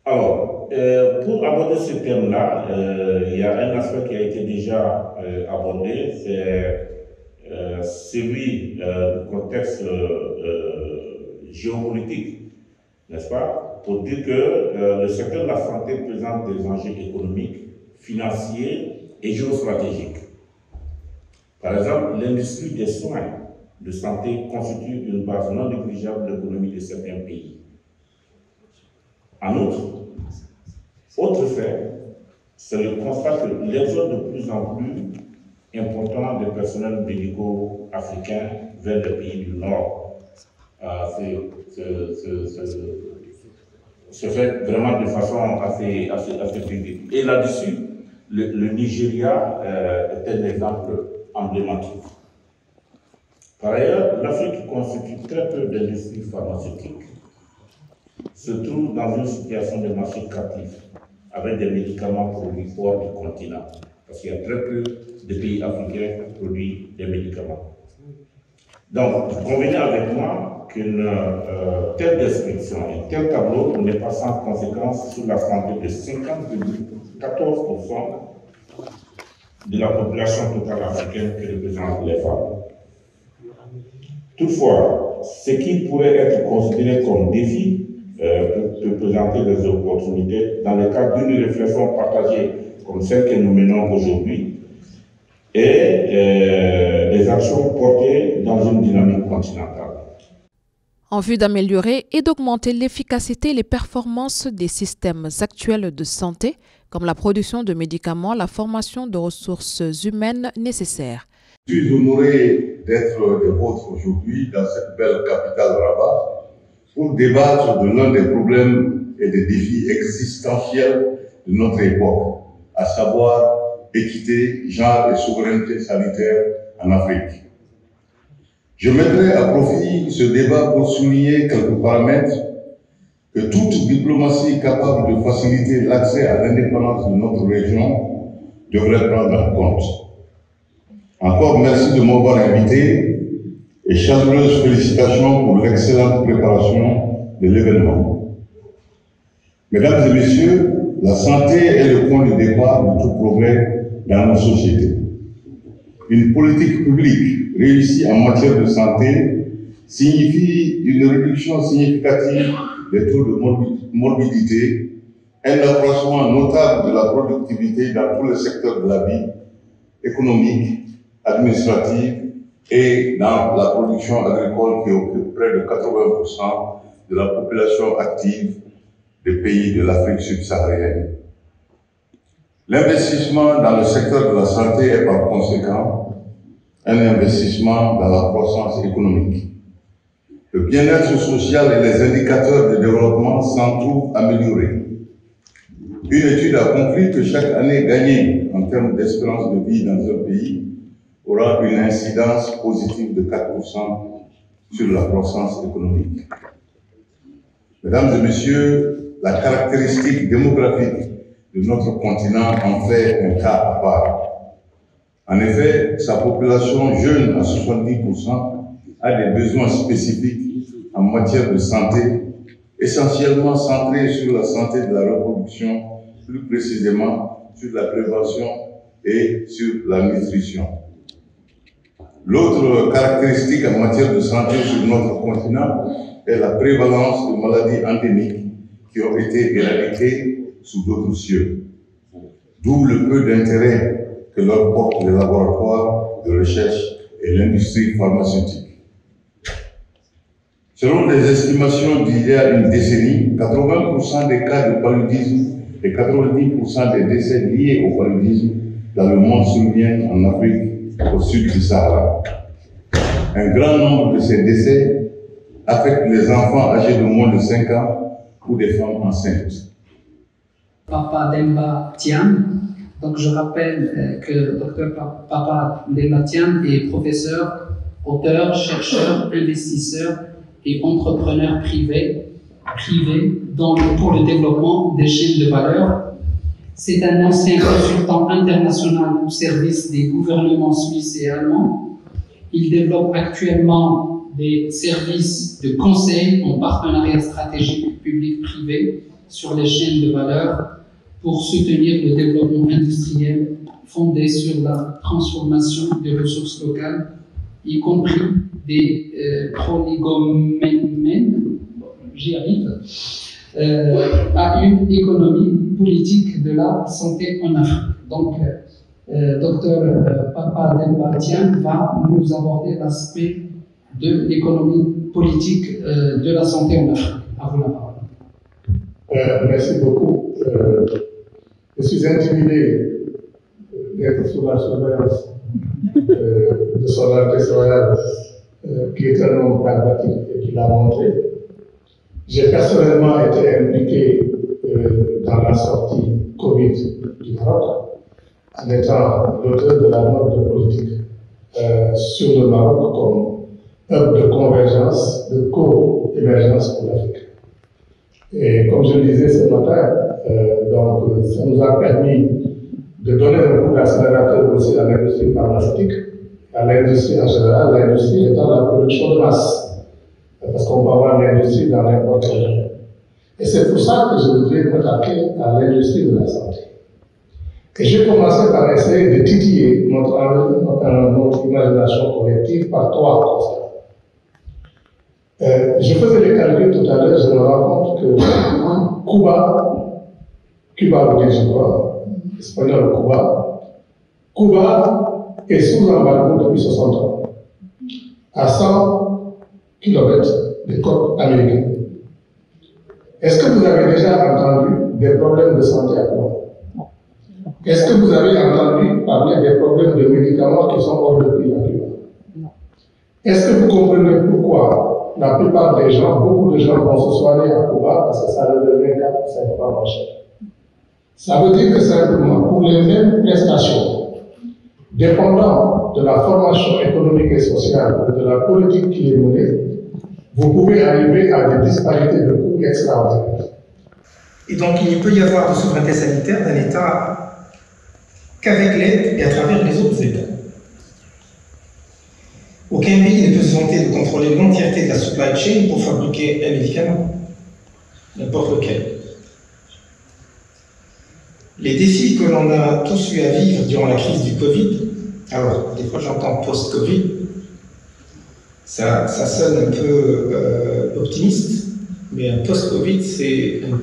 I: Alors, pour aborder ce thème-là, il y a un aspect qui a été déjà abordé, c'est celui du contexte géopolitique, n'est-ce pas? Pour dire que le secteur de la santé présente des enjeux économiques, financiers et géostratégiques. Par exemple, l'industrie des soins de santé constitue une base non négligeable de l'économie de certains pays. En outre, autre fait, c'est le constat que l'exode de plus en plus important des personnels médicaux africains vers les pays du Nord se fait vraiment de façon assez visible. Et là-dessus, le Nigeria est un exemple emblématique. Par ailleurs, l'Afrique constitue très peu d'industries pharmaceutiques, se trouve dans une situation de marché captif, avec des médicaments produits hors du continent, parce qu'il y a très peu de pays africains qui produisent des médicaments. Donc, vous convenez avec moi qu'une telle description, un tel tableau n'est pas sans conséquence sur la santé de 50,14% de la population totale africaine que représentent les femmes. Toutefois, ce qui pourrait être considéré comme défi peut présenter des opportunités dans le cadre d'une réflexion partagée comme celle que nous menons aujourd'hui et des actions portées dans une dynamique continentale.
A: En vue d'améliorer et d'augmenter l'efficacité et les performances des systèmes actuels de santé, comme la production de médicaments, la formation de ressources humaines nécessaires.
J: Je suis honoré d'être des vôtres aujourd'hui dans cette belle capitale Rabat pour débattre de l'un des problèmes et des défis existentiels de notre époque, à savoir équité, genre et souveraineté sanitaire en Afrique. Je mettrai à profit ce débat pour souligner quelques paramètres que toute diplomatie capable de faciliter l'accès à l'indépendance de notre région devrait prendre en compte. Encore merci de m'avoir invité et chaleureuse félicitations pour l'excellente préparation de l'événement. Mesdames et messieurs, la santé est le point de départ de tout progrès dans nos sociétés. Une politique publique réussie en matière de santé signifie une réduction significative des taux de morbidité, un accroissement notable de la productivité dans tous les secteurs de la vie économique, administrative et dans la production agricole qui occupe près de 80% de la population active des pays de l'Afrique subsaharienne. L'investissement dans le secteur de la santé est par conséquent un investissement dans la croissance économique. Le bien-être social et les indicateurs de développement s'en trouvent améliorés. Une étude a conclu que chaque année gagnée en termes d'espérance de vie dans un pays aura une incidence positive de 4% sur la croissance économique. Mesdames et messieurs, la caractéristique démographique de notre continent en fait un cas à part. En effet, sa population jeune à 70% a des besoins spécifiques en matière de santé, essentiellement centrés sur la santé de la reproduction, plus précisément sur la prévention et sur la nutrition. L'autre caractéristique en matière de santé sur notre continent est la prévalence de maladies endémiques qui ont été éradiquées sous d'autres cieux. D'où le peu d'intérêt que leur portent les laboratoires de recherche et l'industrie pharmaceutique. Selon les estimations d'il y a une décennie, 80% des cas de paludisme et 90% des décès liés au paludisme dans le monde surviennent en Afrique, au sud du Sahara. Un grand nombre de ces décès affectent les enfants âgés de moins de 5 ans ou des femmes enceintes.
K: Papa Demba Thiam. Donc je rappelle que le docteur Papa Demba Thiam est professeur, auteur, chercheur, investisseur et entrepreneur privé pour le développement des chaînes de valeur. C'est un ancien consultant international au service des gouvernements suisses et allemands. Il développe actuellement des services de conseil en partenariat stratégique public-privé sur les chaînes de valeur pour soutenir le développement industriel fondé sur la transformation des ressources locales, y compris des prolegomènes, j'y arrive, à une économie politique de la santé en Afrique. Donc, Dr Papa Demba Thiam va nous aborder l'aspect de l'économie politique de la santé en Afrique. À vous la parole.
L: Merci beaucoup. Je suis intimidé d'être sous la surveillance de son Altesse royale, qui est un homme pragmatique et qui l'a montré. J'ai personnellement été impliqué dans la sortie Covid du Maroc, en étant l'auteur de la note de politique sur le Maroc comme hub de convergence, de co-émergence pour l'Afrique. Et comme je le disais ce matin, donc, ça nous a permis de donner un coup d'accélérateur aussi à l'industrie pharmaceutique, à l'industrie en général, l'industrie étant la production de masse, parce qu'on peut avoir l'industrie dans n'importe quel domaine. Et c'est pour ça que je voudrais m'attaquer à l'industrie de la santé. Et j'ai commencé par essayer de titiller notre imagination collective par 3 constats. Je faisais les calculs tout à l'heure, je me rends compte que Cuba veut dire, je crois, espagnol Cuba est sous embargo depuis 60 ans, à 100 km des côtes américaines. Est-ce que vous avez déjà entendu des problèmes de santé à Cuba? Est-ce que vous avez entendu parler des problèmes de médicaments qui sont hors de prix à Cuba? Est-ce que vous comprenez pourquoi la plupart des gens, beaucoup de gens vont se soigner à Cuba parce que ça leur devient 4 ou 5 fois moins cher? Ça veut dire que simplement, pour les mêmes prestations, dépendant de la formation économique et sociale, de la politique qui est menée, vous pouvez arriver à des disparités de coûts extraordinaires.
M: Et donc, il ne peut y avoir de souveraineté sanitaire d'un État qu'avec l'aide et à travers les autres États. Aucun pays ne peut se vanter de contrôler l'entièreté de la supply chain pour fabriquer un médicament, n'importe lequel. Les défis que l'on a tous eu à vivre durant la crise du Covid, alors des fois j'entends post-Covid, ça sonne un peu optimiste, mais un post-Covid c'est un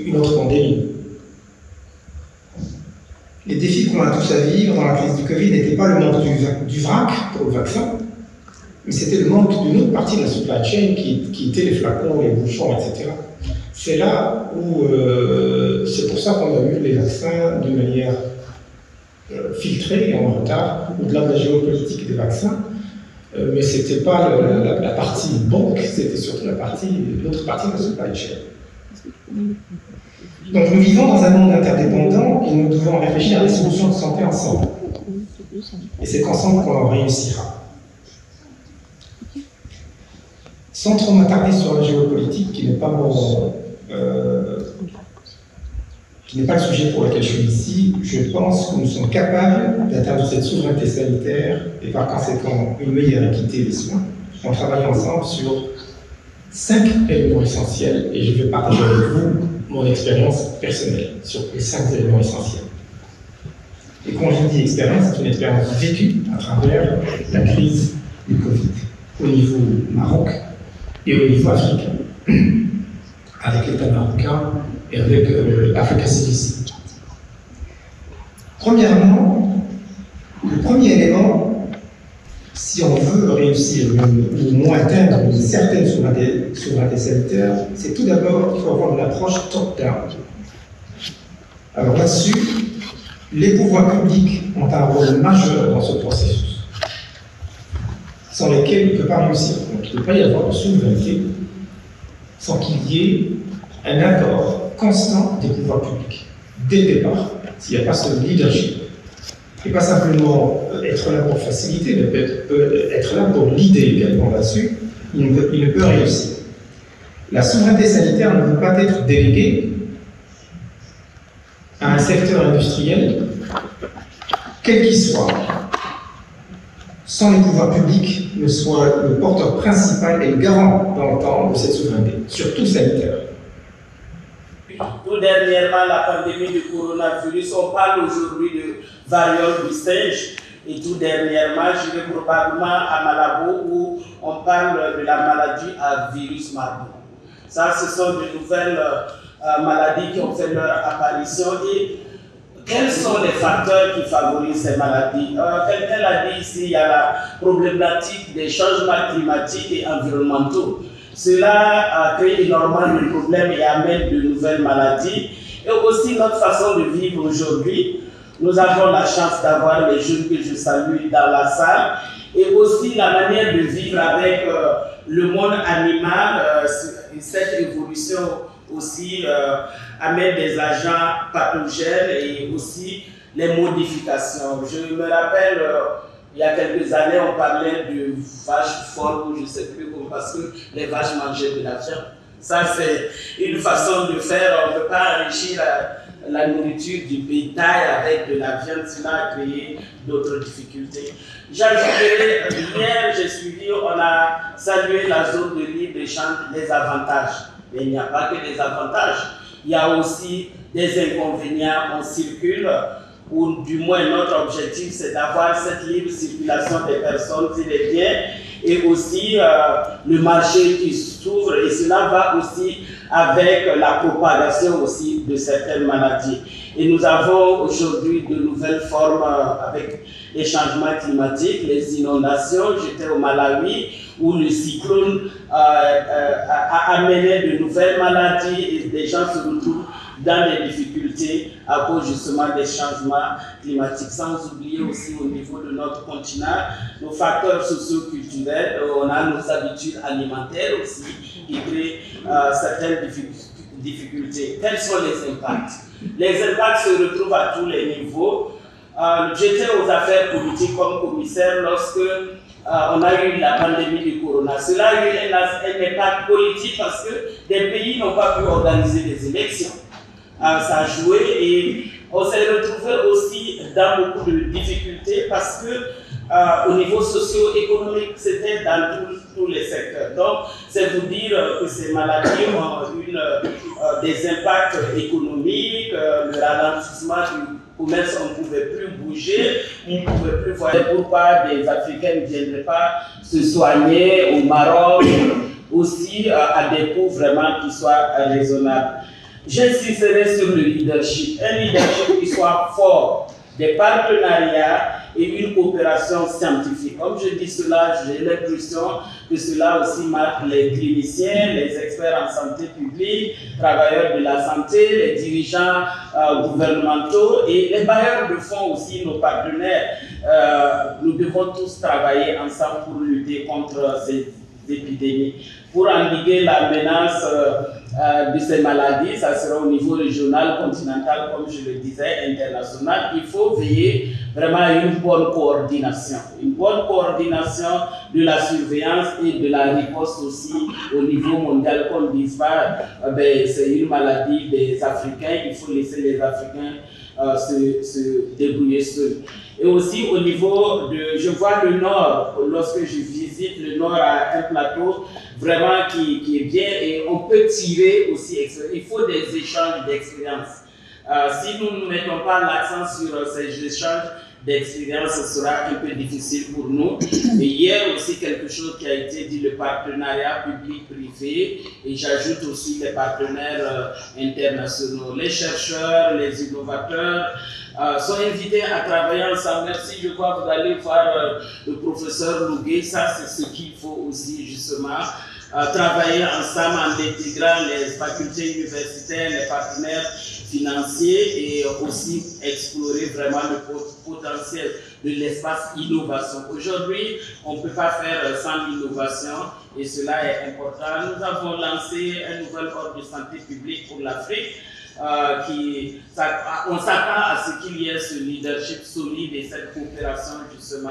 M: une autre pandémie. Les défis qu'on a tous à vivre dans la crise du Covid n'étaient pas le manque du vrac pour le vaccin, mais c'était le manque d'une autre partie de la supply chain qui était les flacons, les bouchons, etc. C'est là où, c'est pour ça qu'on a eu les vaccins de manière filtrée et en retard, au-delà de la géopolitique des vaccins, mais ce n'était pas la partie banque, c'était surtout l'autre partie de la supply chain. Donc nous vivons dans un monde interdépendant et nous devons réfléchir à des solutions de santé ensemble. Et c'est ensemble qu'on en réussira. Sans trop m'attarder sur la géopolitique, qui n'est pas le sujet pour lequel je suis ici, je pense que nous sommes capables d'atteindre cette souveraineté sanitaire et par conséquent une meilleure équité des soins On travaille ensemble sur 5 éléments essentiels et je vais partager avec vous mon expérience personnelle sur les 5 éléments essentiels. Et quand je dis expérience, c'est une expérience vécue à travers la crise du Covid, au niveau Maroc et au niveau africain, avec l'État marocain et avec l'Africa CDC. Premièrement, le premier élément, si on veut réussir ou au moins atteindre une certaine souveraineté sanitaire, c'est tout d'abord qu'il faut avoir une approche top-down. Alors là-dessus, les pouvoirs publics ont un rôle majeur dans ce processus, sans lesquels il ne peut pas réussir. Donc il ne peut pas y avoir de souveraineté sans qu'il y ait un apport constant des pouvoirs publics, dès le départ, s'il n'y a pas ce leadership. Et pas simplement être là pour faciliter, mais peut être là pour l'idée également là-dessus, il ne peut réussir. La souveraineté sanitaire ne peut pas être déléguée à un secteur industriel, quel qu'il soit, sans les pouvoirs publics ne soient le porteur principal et le garant dans le temps de cette souveraineté, surtout sanitaire.
N: Tout dernièrement, la pandémie du coronavirus, on parle aujourd'hui de variole du singe. Et tout dernièrement, je vais probablement à Malabo où on parle de la maladie à virus marburg. Ça, ce sont de nouvelles maladies qui ont fait leur apparition. Et quels sont les facteurs qui favorisent ces maladies? Quelqu'un l'a dit ici, il y a la problématique des changements climatiques et environnementaux. Cela crée énormément de problèmes et amène de nouvelles maladies. Et aussi notre façon de vivre aujourd'hui. Nous avons la chance d'avoir les jeunes que je salue dans la salle. Et aussi la manière de vivre avec le monde animal. Cette évolution aussi amène des agents pathogènes et aussi les modifications. Je me rappelle, il y a quelques années, on parlait de vaches folles, ou je ne sais plus comment, parce que les vaches mangeaient de la viande. Ça, c'est une façon de faire. On ne peut pas enrichir la nourriture du bétail avec de la viande, cela a créé d'autres difficultés. J'ajouterai, hier, j'ai suivi, on a salué la zone de libre-échange, les avantages. Mais il n'y a pas que des avantages. Il y a aussi des inconvénients. On circule, ou du moins notre objectif, c'est d'avoir cette libre circulation des personnes et des biens, et aussi le marché qui s'ouvre, et cela va aussi avec la propagation aussi de certaines maladies. Et nous avons aujourd'hui de nouvelles formes avec les changements climatiques, les inondations. J'étais au Malawi où le cyclone a amené de nouvelles maladies et des gens se retrouvent dans des difficultés à cause justement des changements climatiques. Sans oublier aussi au niveau de notre continent, nos facteurs socio-culturels, on a nos habitudes alimentaires aussi qui créent certaines difficultés. Quels sont les impacts? Les impacts se retrouvent à tous les niveaux. J'étais aux affaires politiques comme commissaire lorsque on a eu la pandémie du corona. Cela a eu un impact politique parce que des pays n'ont pas pu organiser des élections. Ça a joué et on s'est retrouvé aussi dans beaucoup de difficultés parce que au niveau socio-économique, c'était dans tous les secteurs. Donc, c'est vous dire que ces maladies ont des impacts économiques, le ralentissement du commerce, on ne pouvait plus bouger, on ne pouvait plus voir pourquoi des Africains ne viendraient pas se soigner au Maroc, aussi à des coûts vraiment qui soient raisonnables. J'insisterai sur le leadership, un leadership qui soit fort, des partenariats et une coopération scientifique. Comme je dis cela, j'ai l'impression que cela aussi marque les cliniciens, les experts en santé publique, travailleurs de la santé, les dirigeants gouvernementaux et les bailleurs de fonds aussi, nos partenaires. Nous devons tous travailler ensemble pour lutter contre ces épidémies. Pour endiguer la menace de ces maladies, ça sera au niveau régional, continental, comme je le disais, international. Il faut veiller vraiment à une bonne coordination de la surveillance et de la riposte aussi au niveau mondial. Qu'on ne dise pas, c'est une maladie des Africains, il faut laisser les Africains se débrouiller seuls. Et aussi au niveau de, je vois le Nord, lorsque je visite le Nord à un plateau vraiment qui est bien et on peut tirer aussi, il faut des échanges d'expérience. Si nous ne mettons pas l'accent sur ces échanges d'expérience, ce sera un peu difficile pour nous. Et hier aussi quelque chose qui a été dit, le partenariat public-privé, et j'ajoute aussi les partenaires internationaux, les chercheurs, les innovateurs, sont invités à travailler ensemble. Merci, je crois que vous allez voir le professeur Lougué, ça c'est ce qu'il faut aussi justement, travailler ensemble en intégrant les facultés universitaires, les partenaires financiers et aussi explorer vraiment le potentiel de l'espace innovation. Aujourd'hui, on ne peut pas faire sans l'innovation et cela est important. Nous avons lancé un nouvel ordre de santé publique pour l'Afrique. On s'attend à ce qu'il y ait ce leadership solide et cette coopération justement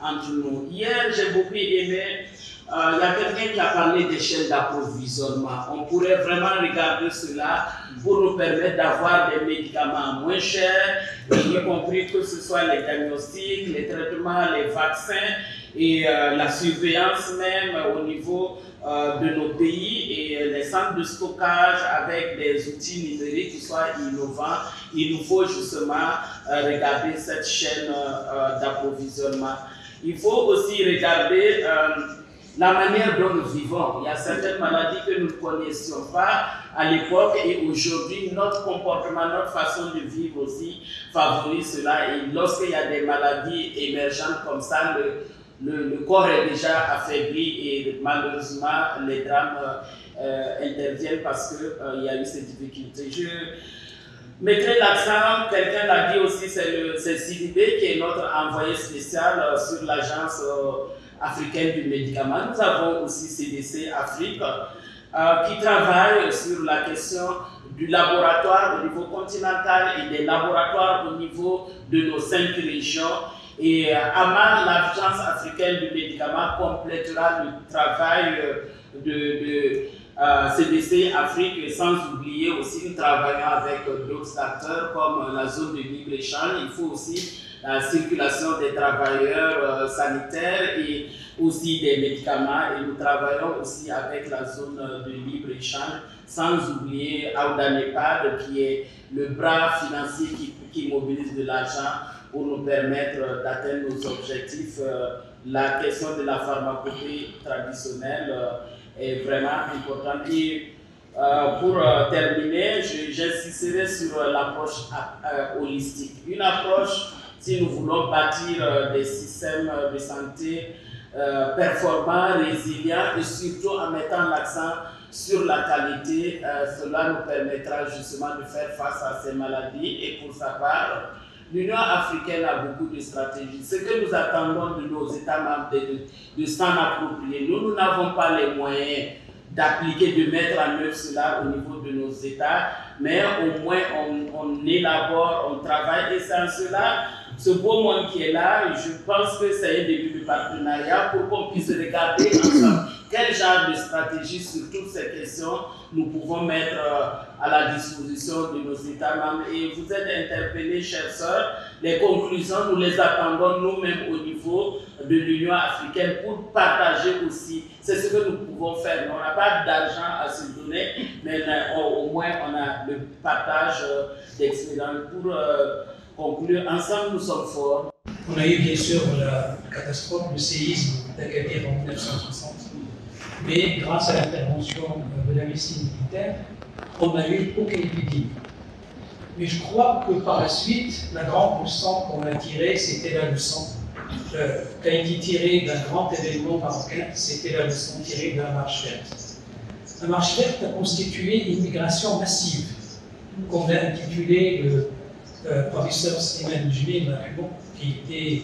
N: entre nous. Hier, j'ai beaucoup aimé, il y a quelqu'un qui a parlé d'échelle d'approvisionnement. On pourrait vraiment regarder cela pour nous permettre d'avoir des médicaments moins chers, y compris que ce soit les diagnostics, les traitements, les vaccins et la surveillance même au niveau de nos pays et les centres de stockage avec des outils numériques qui soient innovants. Il nous faut justement regarder cette chaîne d'approvisionnement. Il faut aussi regarder la manière dont nous vivons. Il y a certaines maladies que nous ne connaissions pas à l'époque et aujourd'hui, notre comportement, notre façon de vivre aussi favorise cela. Et lorsqu'il y a des maladies émergentes comme ça, le corps est déjà affaibli et malheureusement, les drames interviennent parce qu'il y a eu ces difficultés. Je mettrai l'accent, quelqu'un l'a dit aussi, c'est Sidibé qui est notre envoyé spécial sur l'agence africaine du médicament. Nous avons aussi CDC Afrique qui travaille sur la question du laboratoire au niveau continental et des laboratoires au niveau de nos 5 régions. Et AMA, l'agence africaine du médicament, complétera le travail de CDC Afrique, sans oublier aussi nous travaillons avec d'autres acteurs comme la zone de libre-échange. Il faut aussi la circulation des travailleurs sanitaires et aussi des médicaments et nous travaillons aussi avec la zone de libre-échange, sans oublier Audanepad qui est le bras financier qui mobilise de l'argent pour nous permettre d'atteindre nos objectifs. La question de la pharmacopée traditionnelle est vraiment importante. Et pour terminer, j'insisterai sur l'approche holistique. Une approche, si nous voulons bâtir des systèmes de santé performants, résilients et surtout en mettant l'accent sur la qualité, cela nous permettra justement de faire face à ces maladies. Et pour sa part, l'Union africaine a beaucoup de stratégies. Ce que nous attendons de nos États membres, de s'en approprier. Nous n'avons pas les moyens d'appliquer, de mettre en œuvre cela au niveau de nos États, mais au moins on élabore, on travaille et sans cela, ce beau monde qui est là, je pense que c'est un début de partenariat pour qu'on puisse regarder ensemble quel genre de stratégie sur toutes ces questions nous pouvons mettre à la disposition de nos États membres. Et vous êtes interpellés, chers sœurs, les conclusions, nous les attendons nous-mêmes au niveau de l'Union africaine pour partager aussi. C'est ce que nous pouvons faire. On n'a pas d'argent à se donner, mais au moins on a le partage d'expérience. Pour conclure, ensemble nous sommes forts.
K: On a eu bien sûr la catastrophe, le séisme d'Agadir en 1960. Mais grâce à l'intervention de la médecine militaire, on n'a eu aucune épidémie. Mais je crois que par la suite, la grande leçon qu'on a tirée, c'était la leçon qui a été tirée d'un grand événement marocain, c'était la leçon tirée de la Marche verte. La Marche verte a constitué une migration massive, qu'on a intitulée le professeur Slimane Jumé, qui était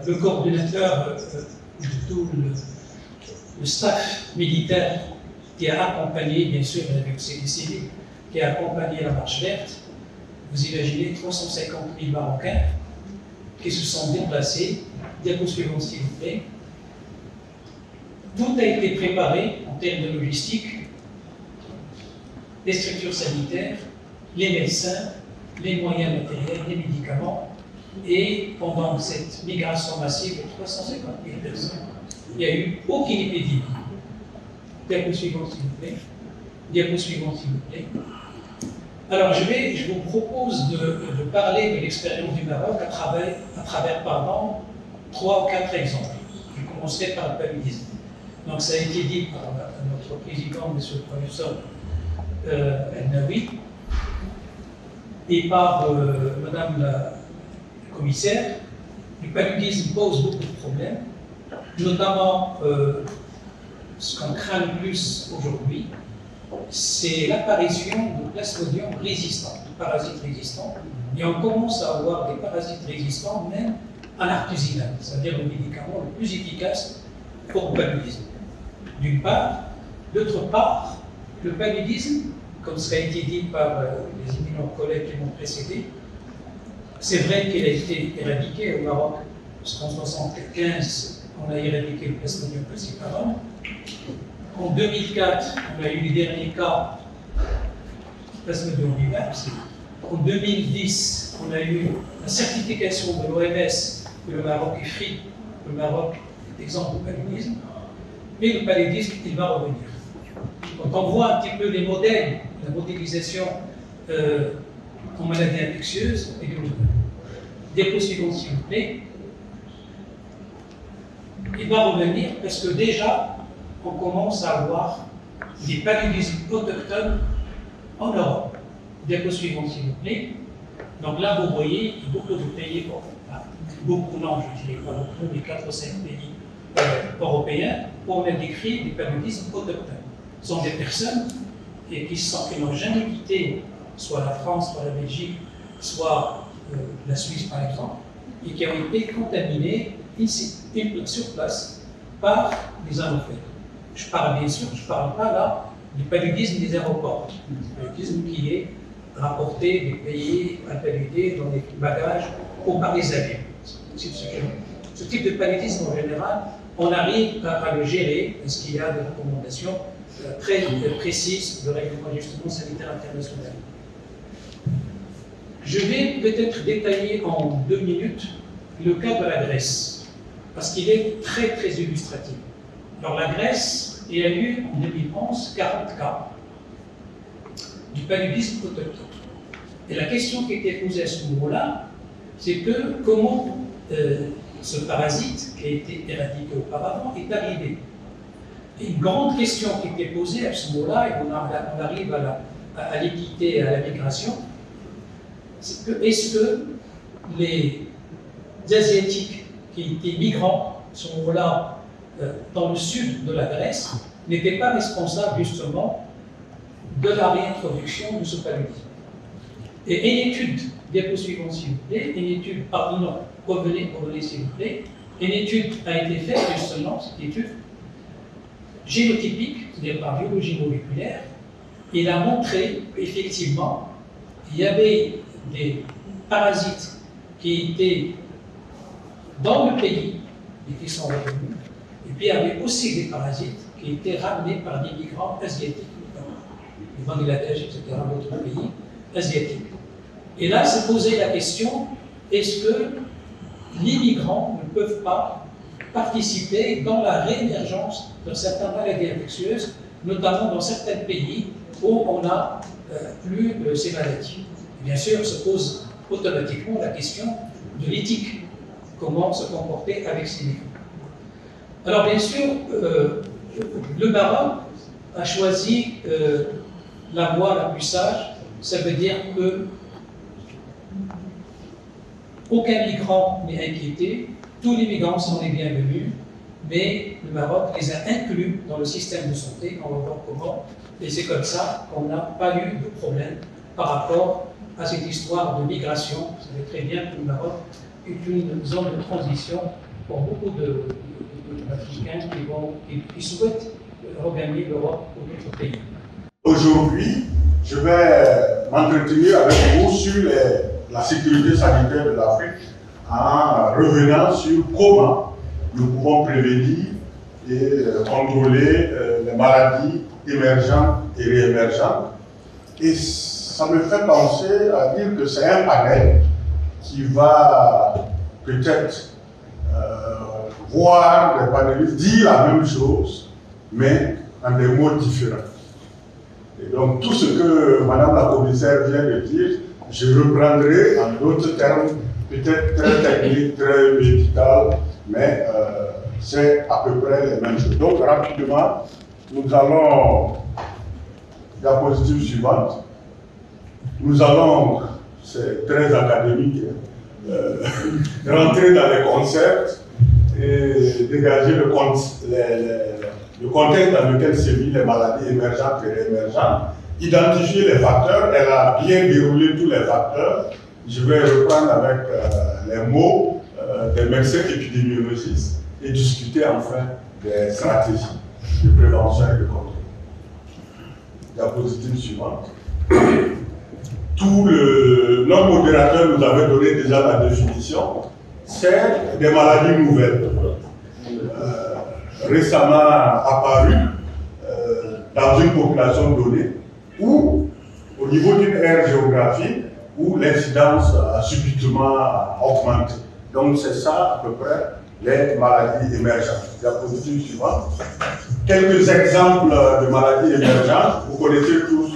K: le coordonnateur de tout le staff militaire qui a accompagné, bien sûr, avec le CDC, qui a accompagné la Marche verte. Vous imaginez 350 000 Marocains qui se sont déplacés. Diapo suivante, s'il vous plaît. Tout a été préparé en termes de logistique, les structures sanitaires, les médecins,
O: les moyens matériels, les médicaments. Et pendant cette migration massive de 350 000 personnes, il n'y a eu aucune épidémie. Diapo suivant, s'il vous plaît. Diapo suivant, s'il vous plaît. Alors, je vous propose de parler de l'expérience du Maroc à travers 3 ou 4 exemples. Je commencerai par le paludisme. Donc, ça a été dit par notre président, M. le professeur El-Naoui, et par Madame la commissaire. Le paludisme pose beaucoup de problèmes, notamment ce qu'on craint le plus aujourd'hui, c'est l'apparition de plasmodium résistants, de parasites résistants. Et on commence à avoir des parasites résistants même en artésunate, c'est-à-dire le médicament le plus efficace pour le paludisme. D'une part. D'autre part, le paludisme, comme ça a été dit par les éminents collègues qui m'ont précédé, c'est vrai qu'il a été éradiqué au Maroc, parce qu'en 1975, on a éradiqué le plasmodium falciparum. En 2004, on a eu les derniers cas de plasmodium vivax. En 2010, on a eu la certification de l'OMS que le Maroc est free, le Maroc est exemple de paludisme. Mais le paludisme, il va revenir. Donc on voit un petit peu les modèles, la modélisation en maladies infectieuses et de Diapo suivante, s'il vous plaît. Il va revenir parce que déjà, on commence à avoir des paludismes autochtones en Europe. Diapo suivante, s'il vous plaît. Donc là, vous voyez, il y a beaucoup de pays, beaucoup, non, je dirais pas beaucoup, mais 4 ou 5 pays européens, où on a décrit des paludismes autochtones. Ce sont des personnes qui n'ont jamais quitté soit la France, soit la Belgique, soit la Suisse par exemple, et qui ont été contaminés ici, sur place, par les anopheles. Je parle bien sûr, je ne parle pas là du paludisme des aéroports, du paludisme qui est rapporté des pays paludés dans les bagages ou par les avions. Ce type de paludisme en général, on arrive à le gérer parce qu'il y a des recommandations très précises de règlement d'ajustement sanitaire international. Je vais peut-être détailler en 2 minutes le cas de la Grèce, parce qu'il est très très illustratif. Alors la Grèce, il y a eu en 2011 40 cas du paludisme autochtone. Et la question qui était posée à ce moment-là, c'est que comment ce parasite qui a été éradiqué auparavant est arrivé. Et une grande question qui était posée à ce moment-là, et on arrive à l'équité et à la migration, c'est que est-ce que les Asiatiques qui étaient migrants à ce moment-là dans le sud de la Grèce n'étaient pas responsables justement de la réintroduction de ce paludisme. Et une étude, diapo suivante s'il vous plaît, une étude, pardon, revenez s'il vous plaît, une étude a été faite justement, cette étude génotypique, c'est-à-dire par biologie moléculaire, il a montré qu'effectivement, il y avait des parasites qui étaient dans le pays et qui sont revenus, et puis il y avait aussi des parasites qui étaient ramenés par des migrants asiatiques, du Bangladesh, etc., d'autres pays asiatiques. Et là, s'est posé la question, est-ce que les migrants ne peuvent pas participer dans la réémergence de certaines maladies infectieuses, notamment dans certains pays où on n'a plus ces maladies. Et bien sûr, se pose automatiquement la question de l'éthique. Comment se comporter avec ces migrants. Alors bien sûr, le Maroc a choisi la voie la plus sage. Ça veut dire que aucun migrant n'est inquiété, tous les migrants sont les bienvenus, mais le Maroc les a inclus dans le système de santé, on va voir comment, et c'est comme ça qu'on n'a pas eu de problème par rapport à cette histoire de migration. Vous savez très bien que le Maroc est une zone de transition pour beaucoup d'Africains qui souhaitent regagner l'Europe ou d'autres pays.
P: Aujourd'hui, je vais m'entretenir avec vous sur la sécurité sanitaire de l'Afrique en revenant sur comment nous pouvons prévenir et contrôler les maladies émergentes et réémergentes. Et ça me fait penser à dire que c'est un panel qui va peut-être voir les panélistes dire la même chose, mais en des mots différents. Et donc tout ce que Madame la commissaire vient de dire, je reprendrai en d'autres termes, peut-être très techniques, très médicaux, mais c'est à peu près les mêmes choses. Donc rapidement, nous allons, diapositive suivante, nous allons, c'est très académique, rentrer dans les concepts et dégager le contexte dans lequel sévissent les maladies émergentes et réémergentes, identifier les facteurs. Elle a bien déroulé tous les facteurs. Je vais reprendre avec les mots des médecins épidémiologistes et discuter enfin des stratégies de prévention et de contrôle. Diapositive suivante. Notre modérateur nous avait donné déjà la définition. C'est des maladies nouvelles, récemment apparues dans une population donnée, ou au niveau d'une aire géographique où l'incidence a subitement augmenté. Donc c'est ça à peu près les maladies émergentes. Diapositive suivante. Quelques exemples de maladies émergentes. Vous connaissez tous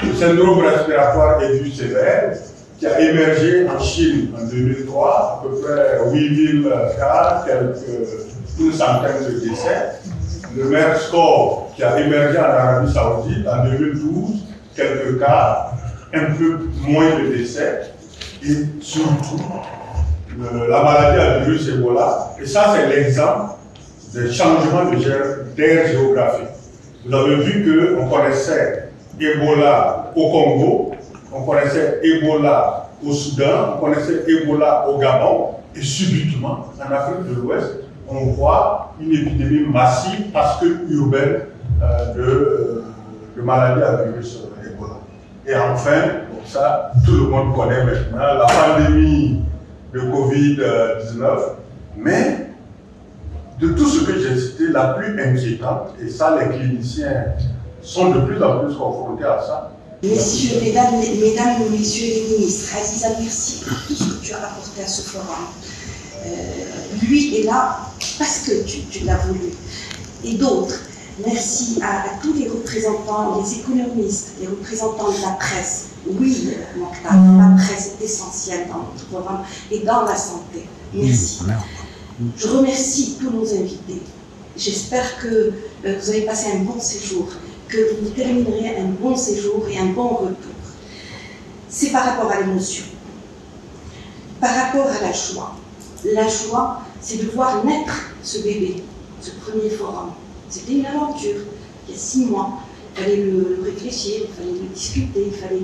P: le syndrome respiratoire aigu sévère qui a émergé en Chine en 2003, à peu près 8000 cas, une centaine de décès. Le MERS-CoV qui a émergé en Arabie Saoudite en 2012, quelques cas, un peu moins de décès, et surtout la maladie à virus Ebola. Et ça, c'est l'exemple des changements d'aire géographique. Vous avez vu qu'on connaissait Ebola au Congo, on connaissait Ebola au Soudan, on connaissait Ebola au Gabon, et subitement, en Afrique de l'Ouest, on voit une épidémie massive, parce que urbaine, de maladies à virus Ebola. Et enfin, donc ça, tout le monde connaît maintenant, la pandémie de Covid-19, mais de tout ce que j'ai cité, la plus inquiétante, et ça les cliniciens sont de plus en plus confrontés à ça.
C: Mesdames et messieurs les ministres, Aziza, merci pour tout ce que tu as apporté à ce forum. Lui est là parce que tu l'as voulu. Et d'autres, merci à tous les représentants, les économistes, les représentants de la presse. Oui, Mokhtar, la presse est essentielle dans notre programme et dans la santé. Merci. Je remercie tous nos invités. J'espère que vous avez passé un bon séjour, que vous terminerez un bon séjour et un bon retour. C'est par rapport à l'émotion, par rapport à la joie. La joie, c'est de voir naître ce bébé, ce premier forum. C'était une aventure. Il y a 6 mois, il fallait le réfléchir, il fallait le discuter, il fallait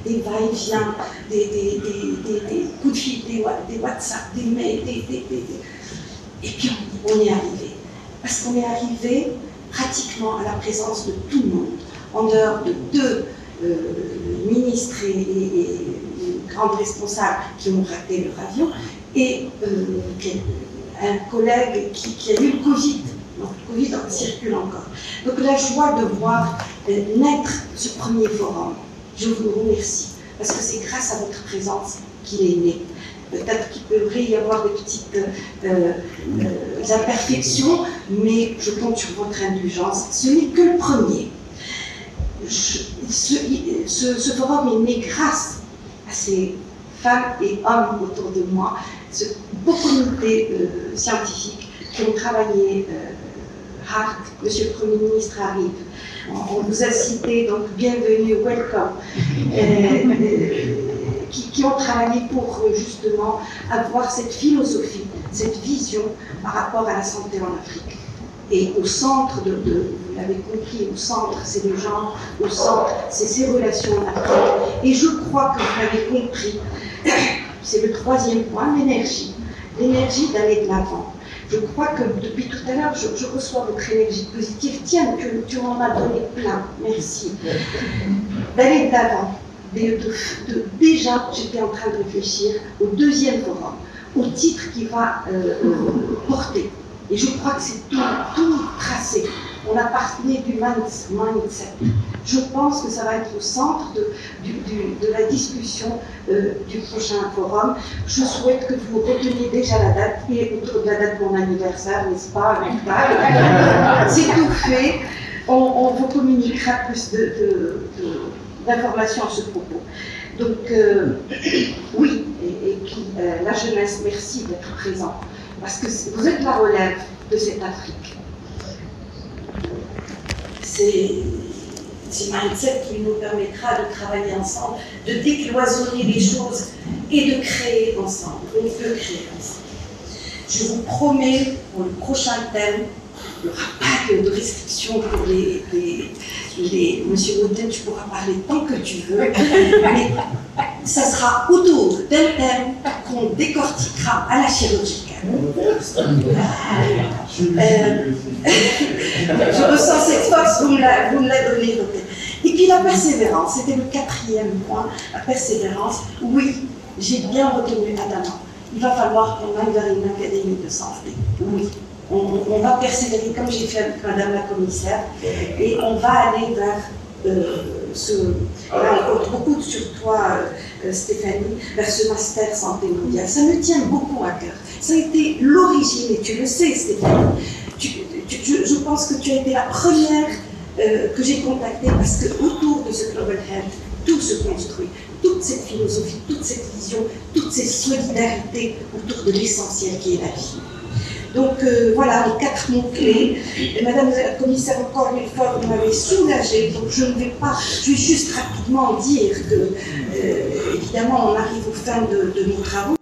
C: des va-et-vient, des coups de fil, des WhatsApp, des mails, et puis on est arrivé. Parce qu'on est arrivé pratiquement à la présence de tout le monde, en dehors de 2 ministres et grandes responsables qui ont raté leur avion, et un collègue qui a eu le Covid. Donc le Covid circule encore. Donc la joie de voir naître ce premier forum, je vous remercie, parce que c'est grâce à votre présence qu'il est né. Peut-être qu'il devrait y avoir des petites imperfections, mais je compte sur votre indulgence. Ce n'est que le premier. Ce forum est né grâce à ces femmes et hommes autour de moi, ce beau comité scientifique qui ont travaillé hard. Monsieur le Premier ministre arrive. On vous a cité, donc bienvenue, welcome. Qui ont travaillé pour justement avoir cette philosophie, cette vision par rapport à la santé en Afrique. Et au centre vous l'avez compris, au centre c'est le genre, au centre c'est ces relations en Afrique. Et je crois que vous l'avez compris, c'est le 3e point, l'énergie. L'énergie d'aller de l'avant. Je crois que depuis tout à l'heure, je reçois votre énergie positive. Tiens, tu m'en as donné plein, merci. D'aller de l'avant. Déjà, j'étais en train de réfléchir au 2e forum, au titre qui va porter. Et je crois que c'est tout tracé. on a parlé du mindset. Je pense que ça va être au centre de la discussion du prochain forum. Je souhaite que vous reteniez déjà la date, et autour de la date de mon anniversaire, n'est-ce pas? C'est tout fait. On vous communiquera plus d'informations à ce propos. Donc, oui, et puis la jeunesse, merci d'être présent, parce que vous êtes la relève de cette Afrique. C'est mindset qui nous permettra de travailler ensemble, de décloisonner les choses et de créer ensemble. On peut créer ensemble. Je vous promets, pour le prochain thème, il n'y aura pas de restrictions pour Monsieur Wotten, tu pourras parler tant que tu veux, mais ça sera autour d'un thème qu'on décortiquera à la chirurgicale. Je ressens cette force, vous me la donnez. Et puis la persévérance, c'était le 4e point, la persévérance. Oui, j'ai bien retenu Adama. Il va falloir qu'on aille vers une académie de santé. Oui. On va persévérer comme j'ai fait avec Madame la commissaire et on va aller vers là, on compte beaucoup sur toi, Stéphanie, vers ce master santé mondiale. Ça me tient beaucoup à cœur. Ça a été l'origine, et tu le sais, Stéphanie. Je pense que tu as été la première que j'ai contactée parce que autour de ce Global Health, tout se construit. Toute cette philosophie, toute cette vision, toutes ces solidarités autour de l'essentiel qui est la vie. Donc voilà les 4 mots-clés. Madame la commissaire, encore une fois, vous m'avez soulagée, donc je ne vais pas, je vais juste rapidement dire que, évidemment, on arrive aux fins de nos travaux.